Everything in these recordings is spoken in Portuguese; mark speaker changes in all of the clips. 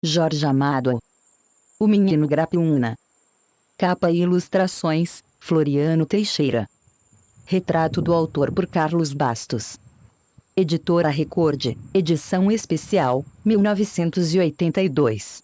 Speaker 1: Jorge Amado. O Menino Grapiúna. Capa e ilustrações, Floriano Teixeira. Retrato do autor por Carlos Bastos. Editora Record, edição especial, 1982.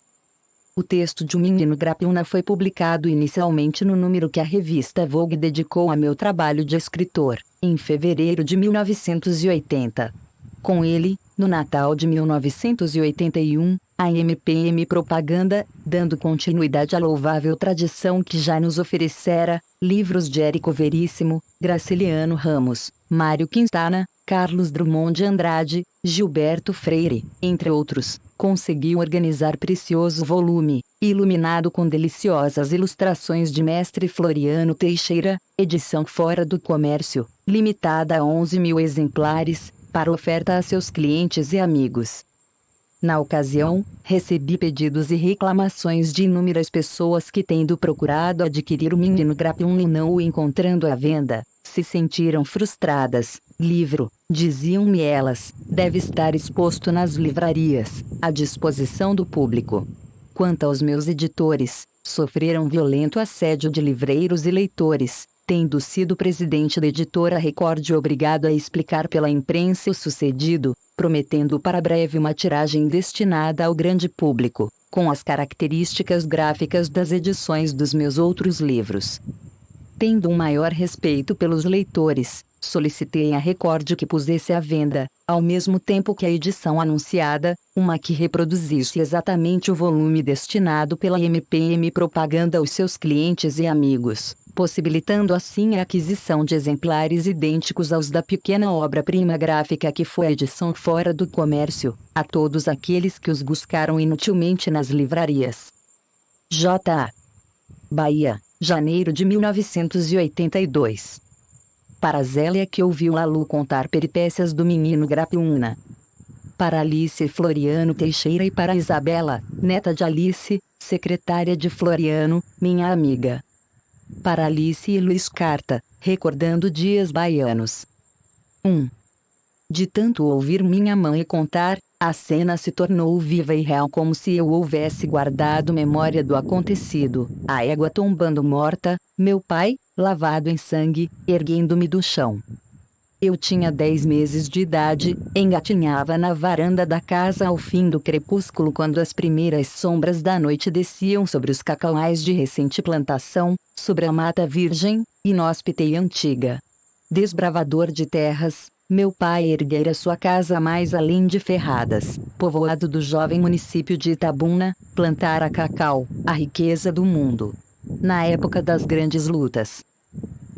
Speaker 1: O texto de O Menino Grapiúna foi publicado inicialmente no número que a revista Vogue dedicou a meu trabalho de escritor, em fevereiro de 1980. Com ele, no Natal de 1981, a MPM Propaganda, dando continuidade à louvável tradição que já nos oferecera, livros de Érico Veríssimo, Graciliano Ramos, Mário Quintana, Carlos Drummond de Andrade, Gilberto Freire, entre outros, conseguiu organizar precioso volume, iluminado com deliciosas ilustrações de mestre Floriano Teixeira, edição fora do comércio, limitada a 11.000 exemplares, para oferta a seus clientes e amigos. Na ocasião, recebi pedidos e reclamações de inúmeras pessoas que, tendo procurado adquirir o Menino Grapiúna e não o encontrando à venda, se sentiram frustradas. Livro, diziam-me elas, deve estar exposto nas livrarias, à disposição do público. Quanto aos meus editores, sofreram violento assédio de livreiros e leitores, tendo sido presidente da editora Record obrigado a explicar pela imprensa o sucedido, prometendo para breve uma tiragem destinada ao grande público, com as características gráficas das edições dos meus outros livros. Tendo um maior respeito pelos leitores, solicitei à Record que pusesse à venda, ao mesmo tempo que a edição anunciada, uma que reproduzisse exatamente o volume destinado pela MPM Propaganda aos seus clientes e amigos, possibilitando assim a aquisição de exemplares idênticos aos da pequena obra-prima gráfica que foi a edição fora do comércio, a todos aqueles que os buscaram inutilmente nas livrarias. J.A. Bahia, janeiro de 1982. Para Zélia, que ouviu Lalu contar peripécias do Menino Grapiúna. Para Alice Floriano Teixeira e para Isabela, neta de Alice, secretária de Floriano, minha amiga. Para Alice e Luiz Carta, recordando dias baianos. 1. De tanto ouvir minha mãe contar, a cena se tornou viva e real, como se eu houvesse guardado memória do acontecido. A égua tombando morta, meu pai, lavado em sangue, erguendo-me do chão. Eu tinha 10 meses de idade, engatinhava na varanda da casa ao fim do crepúsculo quando as primeiras sombras da noite desciam sobre os cacauais de recente plantação, sobre a mata virgem, inóspita e antiga. Desbravador de terras, meu pai erguera sua casa mais além de Ferradas, povoado do jovem município de Itabuna, plantara cacau, a riqueza do mundo. Na época das grandes lutas.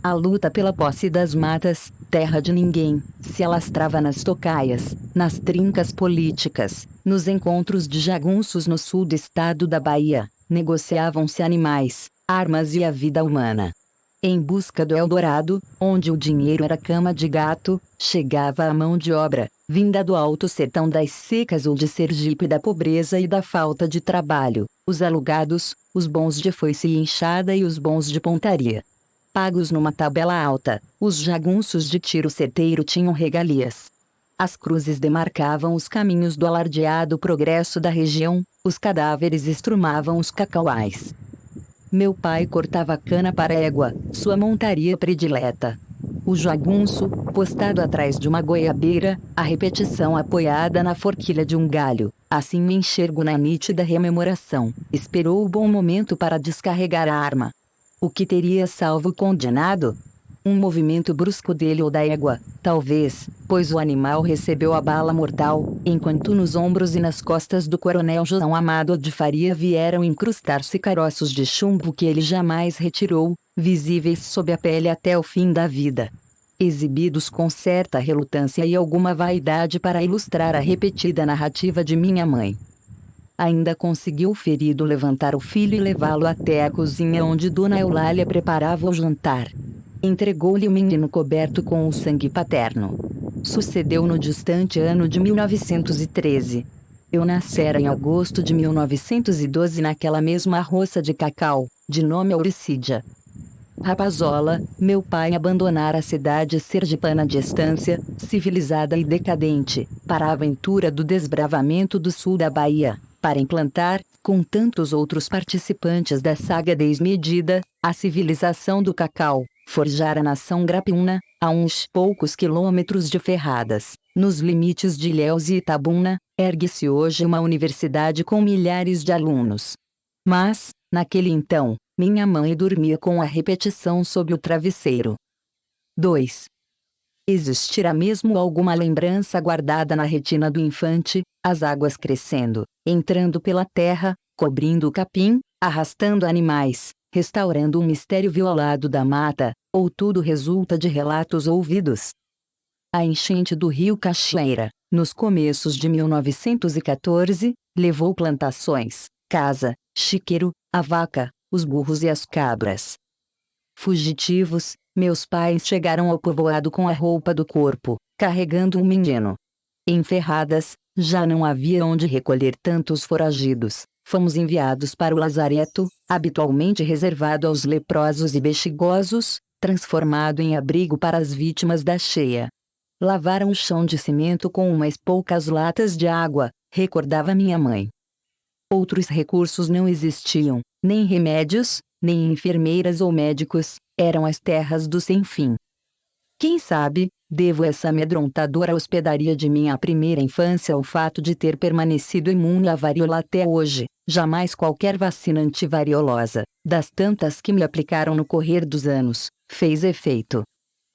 Speaker 1: A luta pela posse das matas, terra de ninguém, se alastrava nas tocaias, nas trincas políticas, nos encontros de jagunços no sul do estado da Bahia, negociavam-se animais, armas e a vida humana. Em busca do Eldorado, onde o dinheiro era cama de gato, chegava a mão de obra, vinda do alto sertão das secas ou de Sergipe, da pobreza e da falta de trabalho, os alugados, os bons de foice e enxada e os bons de pontaria. Pagos numa tabela alta, os jagunços de tiro certeiro tinham regalias. As cruzes demarcavam os caminhos do alardeado progresso da região, os cadáveres estrumavam os cacauais. Meu pai cortava a cana para a égua, sua montaria predileta. O jagunço, postado atrás de uma goiabeira, a repetição apoiada na forquilha de um galho, assim me enxergo na nítida rememoração, esperou o bom momento para descarregar a arma. O que teria salvo o condenado? Um movimento brusco dele ou da égua, talvez, pois o animal recebeu a bala mortal, enquanto nos ombros e nas costas do coronel João Amado de Faria vieram incrustar-se caroços de chumbo que ele jamais retirou, visíveis sob a pele até o fim da vida. Exibidos com certa relutância e alguma vaidade para ilustrar a repetida narrativa de minha mãe. Ainda conseguiu o ferido levantar o filho e levá-lo até a cozinha onde Dona Eulália preparava o jantar. Entregou-lhe o menino coberto com o sangue paterno. Sucedeu no distante ano de 1913. Eu nascera em agosto de 1912 naquela mesma roça de cacau, de nome Auricídia. Rapazola, meu pai abandonara a cidade sergipana de estância, civilizada e decadente, para a aventura do desbravamento do sul da Bahia, para implantar, com tantos outros participantes da saga desmedida, a civilização do cacau, forjar a nação grapiúna, a uns poucos quilômetros de Ferradas, nos limites de Ilhéus e Itabuna, ergue-se hoje uma universidade com milhares de alunos. Mas, naquele então, minha mãe dormia com a repetição sob o travesseiro. 2. Existirá mesmo alguma lembrança guardada na retina do infante, as águas crescendo, entrando pela terra, cobrindo o capim, arrastando animais, restaurando um mistério violado da mata, ou tudo resulta de relatos ouvidos? A enchente do rio Cachoeira, nos começos de 1914, levou plantações, casa, chiqueiro, a vaca, os burros e as cabras. Fugitivos, meus pais chegaram ao povoado com a roupa do corpo, carregando um menino. Em Ferradas, já não havia onde recolher tantos foragidos. Fomos enviados para o lazareto, habitualmente reservado aos leprosos e bexigosos, transformado em abrigo para as vítimas da cheia. Lavaram o chão de cimento com umas poucas latas de água, recordava minha mãe. Outros recursos não existiam, nem remédios, nem enfermeiras ou médicos, eram as terras do sem-fim. Quem sabe, devo essa amedrontadora hospedaria de minha primeira infância ao fato de ter permanecido imune à varíola até hoje, jamais qualquer vacina antivariolosa, das tantas que me aplicaram no correr dos anos, fez efeito.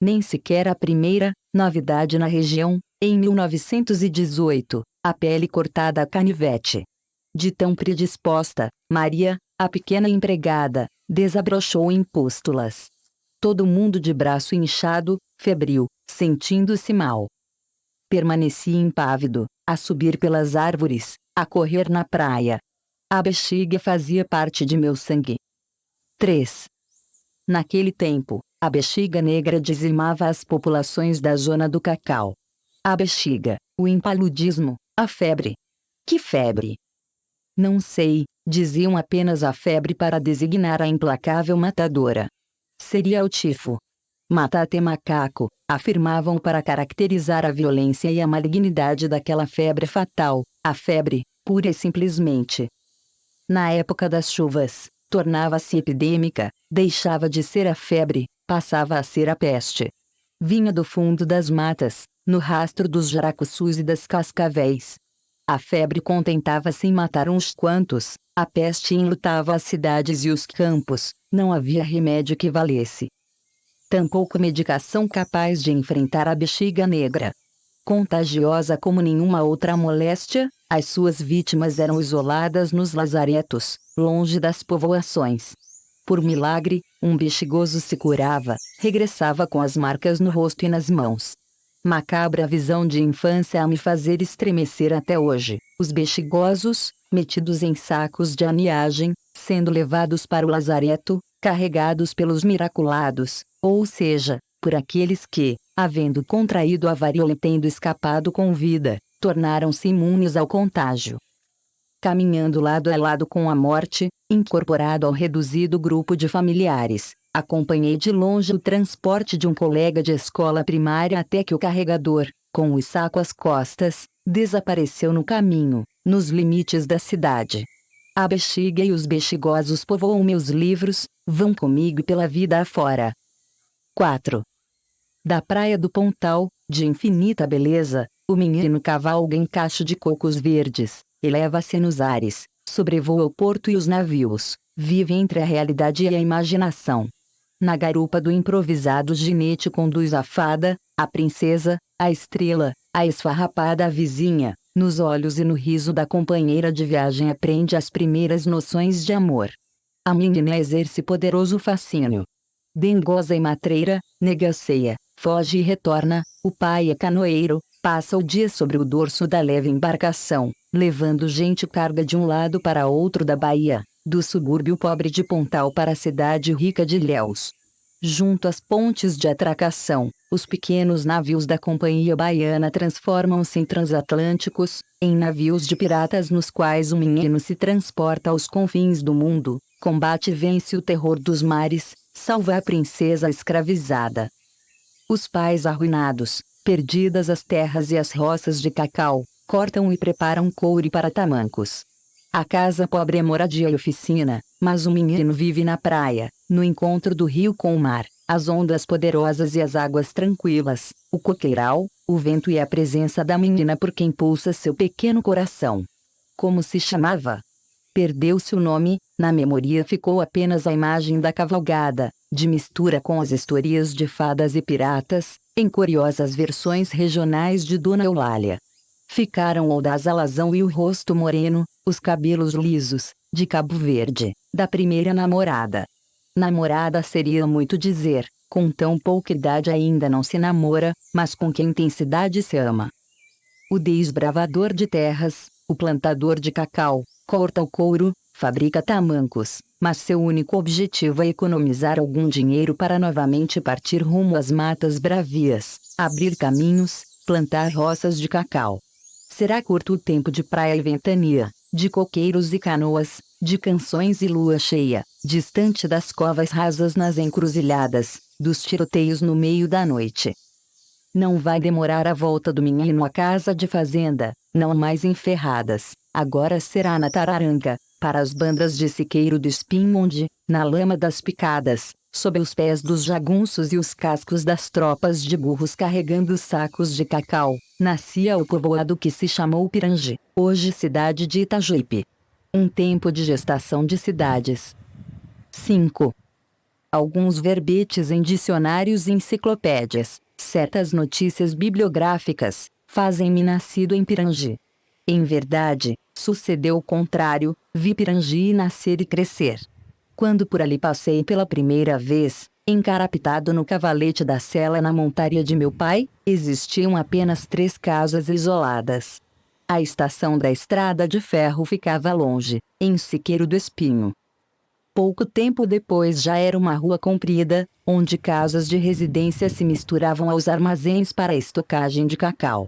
Speaker 1: Nem sequer a primeira, novidade na região, em 1918, a pele cortada a canivete. De tão predisposta, Maria, a pequena empregada, desabrochou em pústulas. Todo mundo de braço inchado, febril, sentindo-se mal. Permaneci impávido, a subir pelas árvores, a correr na praia. A bexiga fazia parte de meu sangue. 3. Naquele tempo, a bexiga negra dizimava as populações da zona do cacau. A bexiga, o impaludismo, a febre. Que febre? Não sei, diziam apenas a febre para designar a implacável matadora. Seria o tifo. Matate macaco, afirmavam para caracterizar a violência e a malignidade daquela febre fatal, a febre, pura e simplesmente. Na época das chuvas, tornava-se epidêmica, deixava de ser a febre, passava a ser a peste. Vinha do fundo das matas, no rastro dos jaracuçus e das cascavéis. A febre contentava-se em matar uns quantos, a peste enlutava as cidades e os campos, não havia remédio que valesse. Tampouco medicação capaz de enfrentar a bexiga negra. Contagiosa como nenhuma outra moléstia, as suas vítimas eram isoladas nos lazaretos, longe das povoações. Por milagre, um bexigoso se curava, regressava com as marcas no rosto e nas mãos. Macabra visão de infância a me fazer estremecer até hoje, os bexigosos, metidos em sacos de aniagem, sendo levados para o lazareto, carregados pelos miraculados, ou seja, por aqueles que, havendo contraído a varíola e tendo escapado com vida, tornaram-se imunes ao contágio. Caminhando lado a lado com a morte, incorporado ao reduzido grupo de familiares, acompanhei de longe o transporte de um colega de escola primária até que o carregador, com o saco às costas, desapareceu no caminho, nos limites da cidade. A bexiga e os bexigosos povoam meus livros, vão comigo pela vida afora. 4. Da praia do Pontal, de infinita beleza, o menino cavalga em cacho de cocos verdes, eleva-se nos ares, sobrevoa o porto e os navios, vive entre a realidade e a imaginação. Na garupa do improvisado ginete conduz a fada, a princesa, a estrela, a esfarrapada vizinha, nos olhos e no riso da companheira de viagem aprende as primeiras noções de amor. A menina exerce poderoso fascínio. Dengosa e matreira, negaceia, foge e retorna, o pai é canoeiro, passa o dia sobre o dorso da leve embarcação, levando gente carga de um lado para outro da Bahia, do subúrbio pobre de Pontal para a cidade rica de Ilhéus. Junto às pontes de atracação, os pequenos navios da Companhia Baiana transformam-se em transatlânticos, em navios de piratas nos quais o menino se transporta aos confins do mundo, combate e vence o terror dos mares, salva a princesa escravizada. Os pais arruinados, perdidas as terras e as roças de cacau, cortam e preparam coure para tamancos. A casa pobre é moradia e oficina, mas o menino vive na praia, no encontro do rio com o mar, as ondas poderosas e as águas tranquilas, o coqueiral, o vento e a presença da menina por quem pulsa seu pequeno coração. Como se chamava? Perdeu-se o nome, na memória ficou apenas a imagem da cavalgada, de mistura com as historias de fadas e piratas, em curiosas versões regionais de Dona Eulália. Ficaram o das alazão e o rosto moreno, os cabelos lisos, de Cabo Verde, da primeira namorada. Namorada seria muito dizer, com tão pouca idade ainda não se namora, mas com que intensidade se ama. O desbravador de terras, o plantador de cacau, corta o couro, fabrica tamancos, mas seu único objetivo é economizar algum dinheiro para novamente partir rumo às matas bravias, abrir caminhos, plantar roças de cacau. Será curto o tempo de praia e ventania, de coqueiros e canoas, de canções e lua cheia, distante das covas rasas nas encruzilhadas, dos tiroteios no meio da noite. Não vai demorar a volta do menino à casa de fazenda, não mais em Ferradas, agora será na Tararanga, para as bandas de Siqueiro do Espinho onde, na lama das picadas, sob os pés dos jagunços e os cascos das tropas de burros carregando sacos de cacau, nascia o povoado que se chamou Pirangi, hoje cidade de Itajuípe. Um tempo de gestação de cidades. 5. Alguns verbetes em dicionários e enciclopédias, certas notícias bibliográficas, fazem-me nascido em Pirangi. Em verdade, sucedeu o contrário, vi Pirangi nascer e crescer. Quando por ali passei pela primeira vez, encarapitado no cavalete da sela na montaria de meu pai, existiam apenas 3 casas isoladas. A estação da estrada de ferro ficava longe, em Siqueiro do Espinho. Pouco tempo depois já era uma rua comprida, onde casas de residência se misturavam aos armazéns para a estocagem de cacau.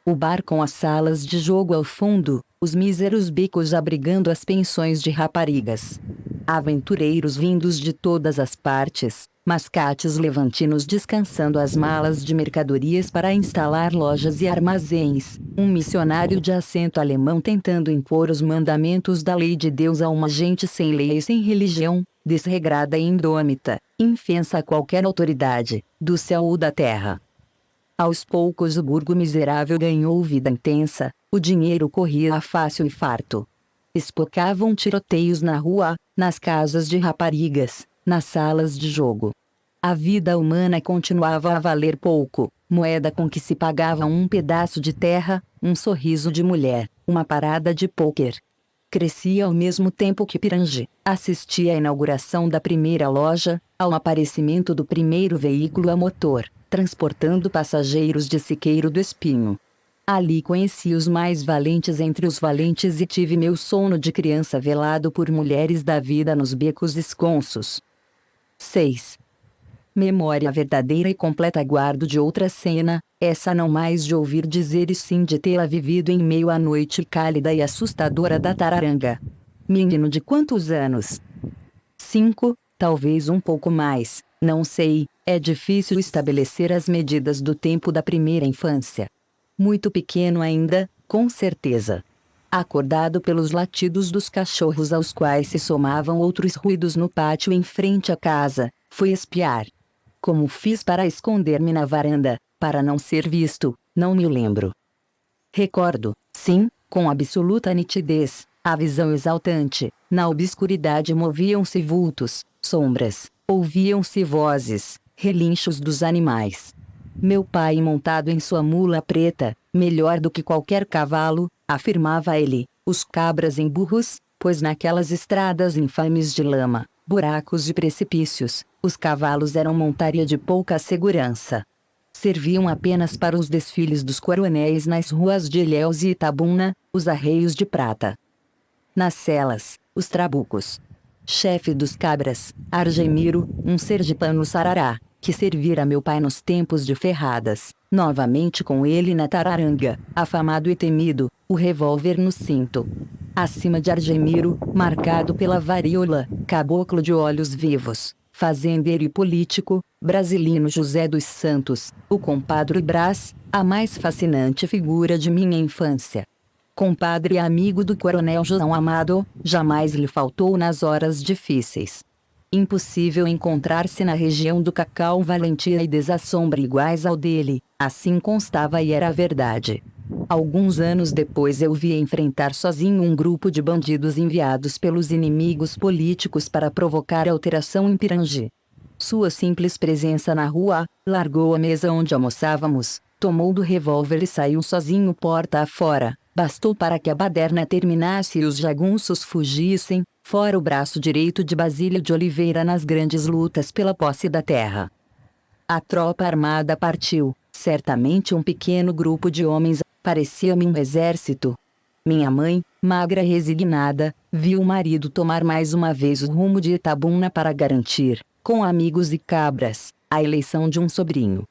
Speaker 1: O bar com as salas de jogo ao fundo, os míseros becos abrigando as pensões de raparigas. Aventureiros vindos de todas as partes, mascates levantinos descansando as malas de mercadorias para instalar lojas e armazéns, um missionário de acento alemão tentando impor os mandamentos da lei de Deus a uma gente sem lei e sem religião, desregrada e indômita, infensa a qualquer autoridade, do céu ou da terra. Aos poucos o burgo miserável ganhou vida intensa, o dinheiro corria a fácil e farto. Espocavam tiroteios na rua, nas casas de raparigas, nas salas de jogo. A vida humana continuava a valer pouco, moeda com que se pagava um pedaço de terra, um sorriso de mulher, uma parada de pôquer. Crescia ao mesmo tempo que Pirangi, assistia à inauguração da primeira loja, ao aparecimento do primeiro veículo a motor, transportando passageiros de Siqueiro do Espinho. Ali conheci os mais valentes entre os valentes e tive meu sono de criança velado por mulheres da vida nos becos esconsos. 6. Memória verdadeira e completa guardo de outra cena, essa não mais de ouvir dizer e sim de tê-la vivido em meio à noite cálida e assustadora da Tararanga. Menino de quantos anos? 5, talvez um pouco mais, não sei, é difícil estabelecer as medidas do tempo da primeira infância. Muito pequeno ainda, com certeza. Acordado pelos latidos dos cachorros aos quais se somavam outros ruídos no pátio em frente à casa, fui espiar. Como fiz para esconder-me na varanda, para não ser visto, não me lembro. Recordo, sim, com absoluta nitidez, a visão exaltante, na obscuridade moviam-se vultos, sombras, ouviam-se vozes, relinchos dos animais. Meu pai montado em sua mula preta, melhor do que qualquer cavalo, afirmava ele, os cabras em burros, pois naquelas estradas infames de lama, buracos e precipícios, os cavalos eram montaria de pouca segurança. Serviam apenas para os desfiles dos coronéis nas ruas de Ilhéus e Itabuna, os arreios de prata. Nas celas, os trabucos. Chefe dos cabras, Argemiro, um sergipano sarará, que servira meu pai nos tempos de Ferradas, novamente com ele na Tararanga, afamado e temido, o revólver no cinto. Acima de Argemiro, marcado pela varíola, caboclo de olhos vivos, fazendeiro e político, brasilino José dos Santos, o compadre Brás, a mais fascinante figura de minha infância. compadre e amigo do coronel João Amado, jamais lhe faltou nas horas difíceis. Impossível encontrar-se na região do Cacau valentia e desassombro iguais ao dele, assim constava e era a verdade. Alguns anos depois eu vi enfrentar sozinho um grupo de bandidos enviados pelos inimigos políticos para provocar alteração em Pirangi. Sua simples presença na rua, largou a mesa onde almoçávamos, tomou do revólver e saiu sozinho porta afora. Bastou para que a baderna terminasse e os jagunços fugissem, fora o braço direito de Basílio de Oliveira nas grandes lutas pela posse da terra. A tropa armada partiu, certamente um pequeno grupo de homens, parecia-me um exército. Minha mãe, magra e resignada, viu o marido tomar mais uma vez o rumo de Itabuna para garantir, com amigos e cabras, a eleição de um sobrinho.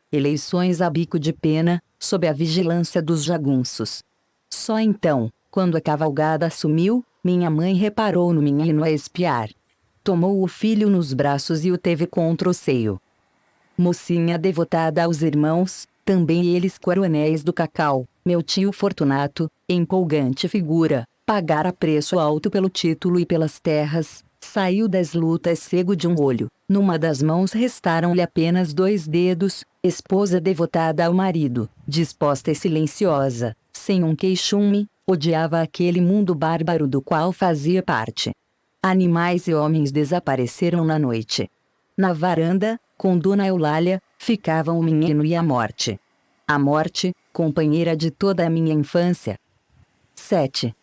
Speaker 1: Eleições a bico de pena, sob a vigilância dos jagunços. Só então, quando a cavalgada sumiu, minha mãe reparou no menino a espiar. Tomou o filho nos braços e o teve contra o seio. Mocinha devotada aos irmãos, também eles coronéis do Cacau, meu tio Fortunato, empolgante figura, pagara preço alto pelo título e pelas terras, saiu das lutas cego de um olho, numa das mãos restaram-lhe apenas 2 dedos, esposa devotada ao marido, disposta e silenciosa, sem um queixume, odiava aquele mundo bárbaro do qual fazia parte. Animais e homens desapareceram na noite. Na varanda, com Dona Eulália, ficavam o menino e a morte. A morte, companheira de toda a minha infância. 7.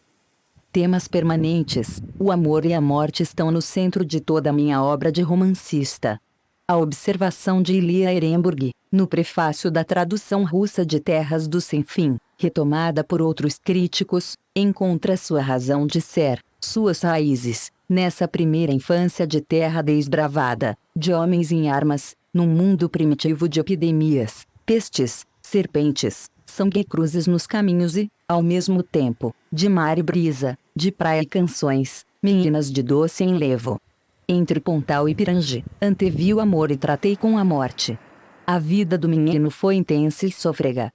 Speaker 1: Temas permanentes, o amor e a morte estão no centro de toda a minha obra de romancista. A observação de Ilya Ehrenburg, no prefácio da tradução russa de Terras do Sem Fim, retomada por outros críticos, encontra sua razão de ser, suas raízes, nessa primeira infância de terra desbravada, de homens em armas, num mundo primitivo de epidemias, pestes, serpentes, sangue-cruzes nos caminhos e, ao mesmo tempo, de mar e brisa, de praia e canções, meninas de doce enlevo. Entre Pontal e Pirangi, antevi o amor e tratei com a morte. A vida do menino foi intensa e sôfrega.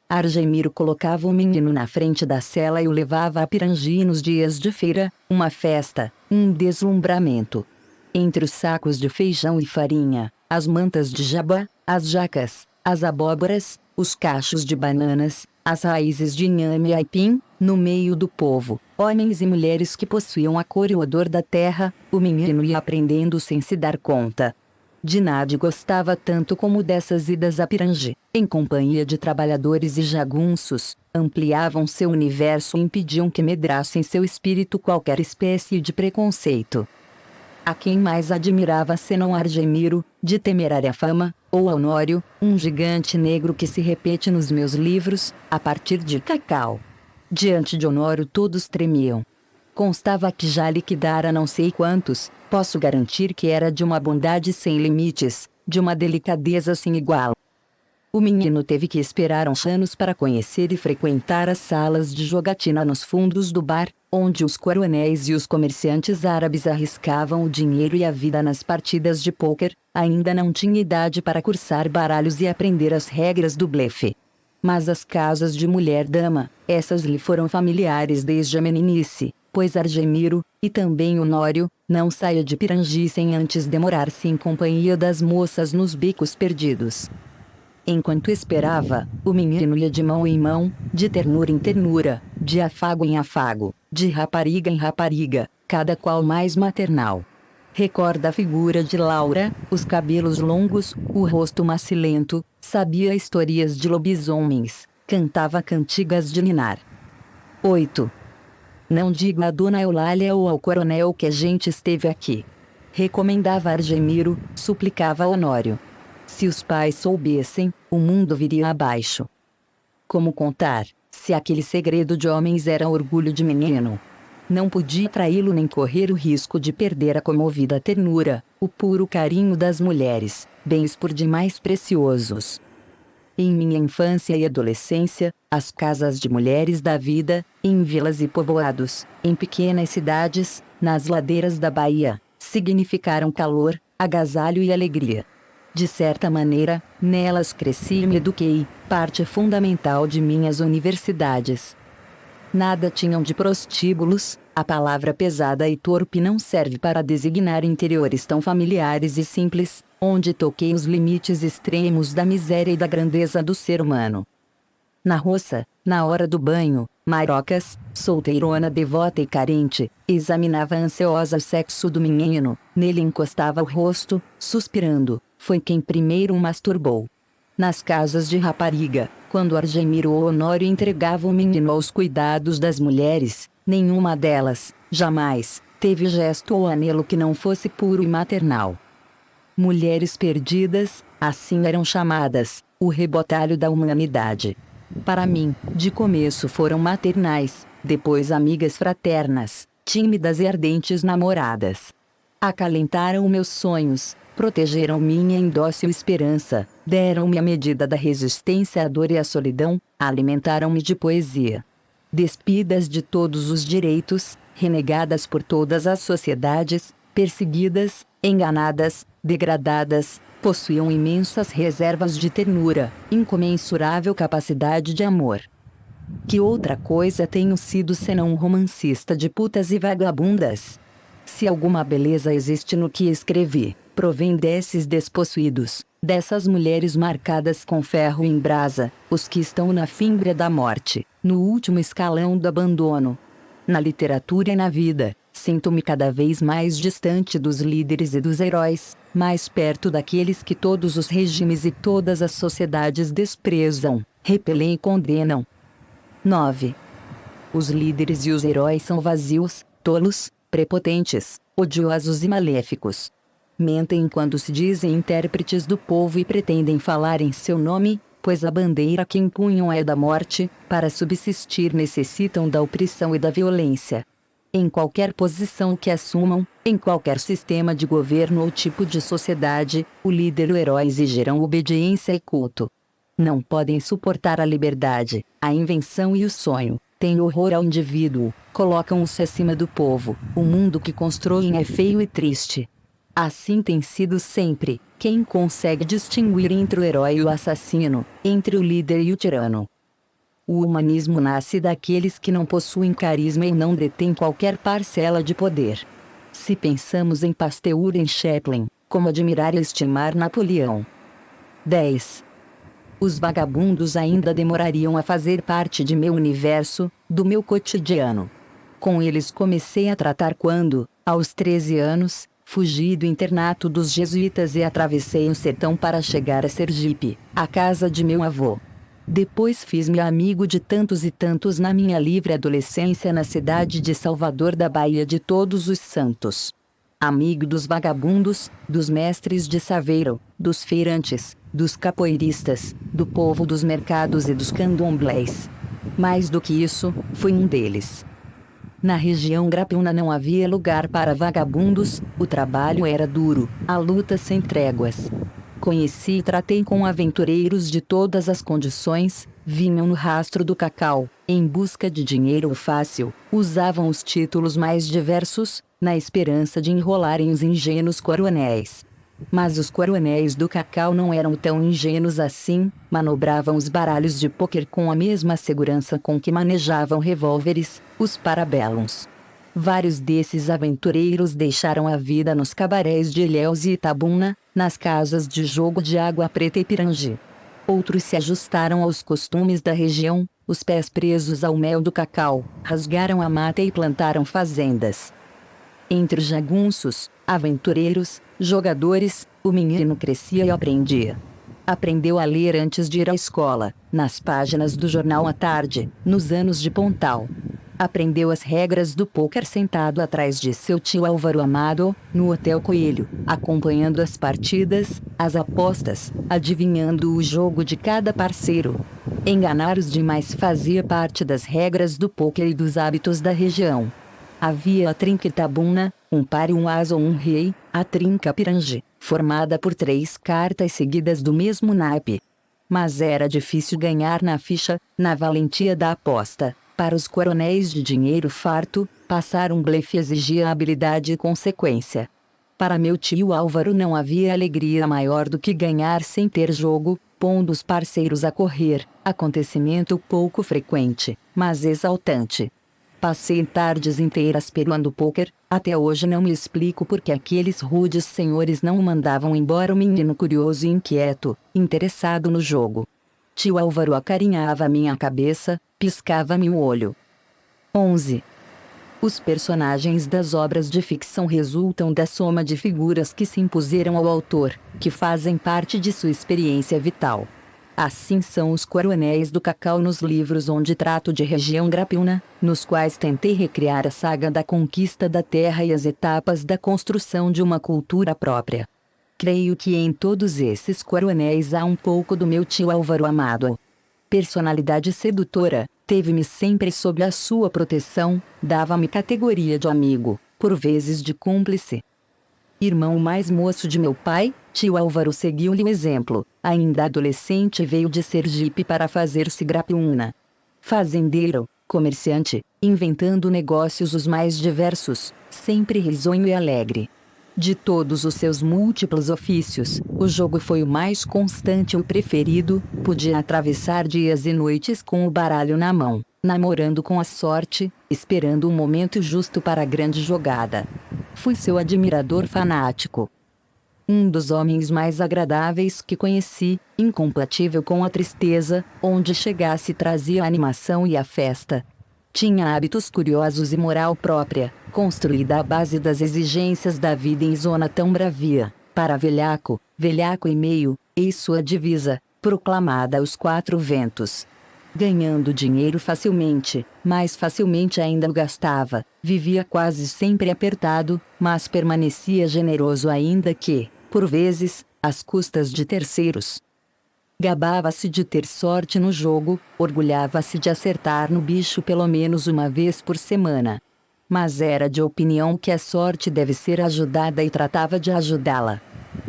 Speaker 1: Argemiro colocava o menino na frente da cela e o levava a Pirangi nos dias de feira, uma festa, um deslumbramento. Entre os sacos de feijão e farinha, as mantas de jabá, as jacas, as abóboras, os cachos de bananas, as raízes de inhame e aipim, no meio do povo, homens e mulheres que possuíam a cor e o odor da terra, o menino ia aprendendo sem se dar conta. De nada gostava tanto como dessas idas a Pirangi, em companhia de trabalhadores e jagunços, ampliavam seu universo e impediam que medrasse em seu espírito qualquer espécie de preconceito. A quem mais admirava senão Argemiro, de temerária fama, ou Honório, um gigante negro que se repete nos meus livros, a partir de Cacau. Diante de Honório todos tremiam. Constava que já liquidara não sei quantos, posso garantir que era de uma bondade sem limites, de uma delicadeza sem igual. O menino teve que esperar uns anos para conhecer e frequentar as salas de jogatina nos fundos do bar, onde os coronéis e os comerciantes árabes arriscavam o dinheiro e a vida nas partidas de pôquer. Ainda não tinha idade para cursar baralhos e aprender as regras do blefe. Mas as casas de mulher-dama, essas lhe foram familiares desde a meninice, pois Argemiro, e também Honório, não saía de Pirangi sem antes demorar-se em companhia das moças nos becos perdidos. Enquanto esperava, o menino ia de mão em mão, de ternura em ternura, de afago em afago, de rapariga em rapariga, cada qual mais maternal. Recorda a figura de Laura, os cabelos longos, o rosto macilento, sabia historias de lobisomens, cantava cantigas de ninar. 8. Não diga a Dona Eulália ou ao coronel que a gente esteve aqui. Recomendava Argemiro, suplicava Honório. Se os pais soubessem, o mundo viria abaixo. Como contar, se aquele segredo de homens era orgulho de menino? Não podia traí-lo nem correr o risco de perder a comovida ternura, o puro carinho das mulheres, bens por demais preciosos. Em minha infância e adolescência, as casas de mulheres da vida, em vilas e povoados, em pequenas cidades, nas ladeiras da Bahia, significaram calor, agasalho e alegria. De certa maneira, nelas cresci e me eduquei, parte fundamental de minhas universidades. Nada tinham de prostíbulos. A palavra pesada e torpe não serve para designar interiores tão familiares e simples, onde toquei os limites extremos da miséria e da grandeza do ser humano. Na roça, na hora do banho, Marocas, solteirona devota e carente, examinava ansiosa o sexo do menino, nele encostava o rosto, suspirando, foi quem primeiro o masturbou. Nas casas de rapariga, quando Argemiro ou Honório entregavam o menino aos cuidados das mulheres, nenhuma delas, jamais, teve gesto ou anelo que não fosse puro e maternal. Mulheres perdidas, assim eram chamadas, o rebotalho da humanidade. Para mim, de começo foram maternais, depois amigas fraternas, tímidas e ardentes namoradas. Acalentaram meus sonhos, protegeram minha indócil esperança, deram-me a medida da resistência à dor e à solidão, alimentaram-me de poesia. Despidas de todos os direitos, renegadas por todas as sociedades, perseguidas, enganadas, degradadas, possuíam imensas reservas de ternura, incomensurável capacidade de amor. Que outra coisa tenho sido senão um romancista de putas e vagabundas? Se alguma beleza existe no que escrevi, provém desses despossuídos, dessas mulheres marcadas com ferro em brasa, os que estão na fímbria da morte, no último escalão do abandono. Na literatura e na vida, sinto-me cada vez mais distante dos líderes e dos heróis, mais perto daqueles que todos os regimes e todas as sociedades desprezam, repelem e condenam. 9. Os líderes e os heróis são vazios, tolos, prepotentes, odiosos e maléficos. Mentem quando se dizem intérpretes do povo e pretendem falar em seu nome, pois a bandeira que empunham é da morte, para subsistir necessitam da opressão e da violência. Em qualquer posição que assumam, em qualquer sistema de governo ou tipo de sociedade, o líder e o herói exigirão obediência e culto. Não podem suportar a liberdade, a invenção e o sonho, têm horror ao indivíduo, colocam-se acima do povo, o mundo que constroem é feio e triste. Assim tem sido sempre. Quem consegue distinguir entre o herói e o assassino, entre o líder e o tirano? O humanismo nasce daqueles que não possuem carisma e não detêm qualquer parcela de poder. Se pensamos em Pasteur e em Chaplin, como admirar e estimar Napoleão? 10. Os vagabundos ainda demorariam a fazer parte de meu universo, do meu cotidiano. Com eles comecei a tratar quando, aos 13 anos, fugi do internato dos jesuítas e atravessei o sertão para chegar a Sergipe, a casa de meu avô. Depois fiz-me amigo de tantos e tantos na minha livre adolescência na cidade de Salvador da Bahia de Todos os Santos. Amigo dos vagabundos, dos mestres de saveiro, dos feirantes, dos capoeiristas, do povo dos mercados e dos candomblés. Mais do que isso, fui um deles. Na região Grapiúna não havia lugar para vagabundos, o trabalho era duro, a luta sem tréguas. Conheci e tratei com aventureiros de todas as condições, vinham no rastro do cacau, em busca de dinheiro fácil, usavam os títulos mais diversos, na esperança de enrolarem os ingênuos coronéis. Mas os coronéis do cacau não eram tão ingênuos assim, manobravam os baralhos de pôquer com a mesma segurança com que manejavam revólveres, os parabellums. Vários desses aventureiros deixaram a vida nos cabarés de Ilhéus e Itabuna, nas casas de jogo de Água Preta e Pirangi. Outros se ajustaram aos costumes da região, os pés presos ao mel do cacau, rasgaram a mata e plantaram fazendas. Entre os jagunços, aventureiros, jogadores, o menino crescia e aprendia. Aprendeu a ler antes de ir à escola, nas páginas do jornal à tarde, nos anos de Pontal. Aprendeu as regras do pôquer sentado atrás de seu tio Álvaro Amado, no Hotel Coelho, acompanhando as partidas, as apostas, adivinhando o jogo de cada parceiro. Enganar os demais fazia parte das regras do pôquer e dos hábitos da região. Havia a trinca Itabuna, um par e um as ou um rei, a trinca Pirangi, formada por 3 cartas seguidas do mesmo naipe. Mas era difícil ganhar na ficha, na valentia da aposta. Para os coronéis de dinheiro farto, passar um blefe exigia habilidade e consequência. Para meu tio Álvaro não havia alegria maior do que ganhar sem ter jogo, pondo os parceiros a correr, acontecimento pouco frequente. mas exaltante. Passei tardes inteiras peruando pôquer, até hoje não me explico por que aqueles rudes senhores não o mandavam embora. O menino curioso e inquieto, interessado no jogo. Tio Álvaro acarinhava minha cabeça, piscava-me o olho. 11. Os personagens das obras de ficção resultam da soma de figuras que se impuseram ao autor, que fazem parte de sua experiência vital. Assim são os coronéis do Cacau nos livros onde trato de região grapiúna, nos quais tentei recriar a saga da conquista da terra e as etapas da construção de uma cultura própria. Creio que em todos esses coronéis há um pouco do meu tio Álvaro amado. Personalidade sedutora, teve-me sempre sob a sua proteção, dava-me categoria de amigo, por vezes de cúmplice. Irmão mais moço de meu pai, tio Álvaro seguiu-lhe o exemplo. Ainda adolescente veio de Sergipe para fazer-se grapiúna. Fazendeiro, comerciante, inventando negócios os mais diversos, sempre risonho e alegre. De todos os seus múltiplos ofícios, o jogo foi o mais constante e o preferido. Podia atravessar dias e noites com o baralho na mão, namorando com a sorte, esperando o momento justo para a grande jogada. Fui seu admirador fanático. Um dos homens mais agradáveis que conheci, incompatível com a tristeza, onde chegasse trazia a animação e a festa. Tinha hábitos curiosos e moral própria, construída à base das exigências da vida em zona tão bravia, para velhaco, velhaco e meio, eis sua divisa, proclamada aos quatro ventos. Ganhando dinheiro facilmente, mais facilmente ainda o gastava, vivia quase sempre apertado, mas permanecia generoso ainda que, por vezes, às custas de terceiros. Gabava-se de ter sorte no jogo, orgulhava-se de acertar no bicho pelo menos uma vez por semana. Mas era de opinião que a sorte deve ser ajudada e tratava de ajudá-la.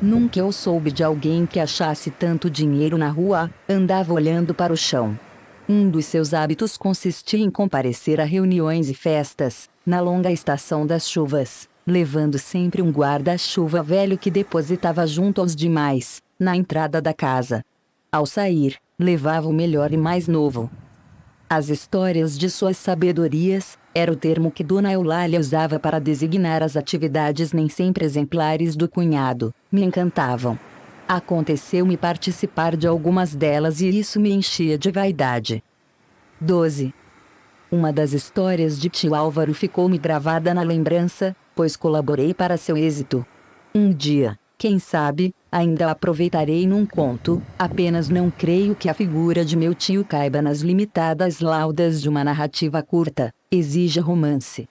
Speaker 1: Nunca eu soube de alguém que achasse tanto dinheiro na rua, andava olhando para o chão. Um dos seus hábitos consistia em comparecer a reuniões e festas, na longa estação das chuvas, levando sempre um guarda-chuva velho que depositava junto aos demais, na entrada da casa. Ao sair, levava o melhor e mais novo. As histórias de suas sabedorias, era o termo que Dona Eulália usava para designar as atividades nem sempre exemplares do cunhado, me encantavam. Aconteceu-me participar de algumas delas e isso me enchia de vaidade. 12. Uma das histórias de tio Álvaro ficou-me gravada na lembrança, pois colaborei para seu êxito. Um dia, quem sabe, ainda a aproveitarei num conto, apenas não creio que a figura de meu tio caiba nas limitadas laudas de uma narrativa curta, exija romance.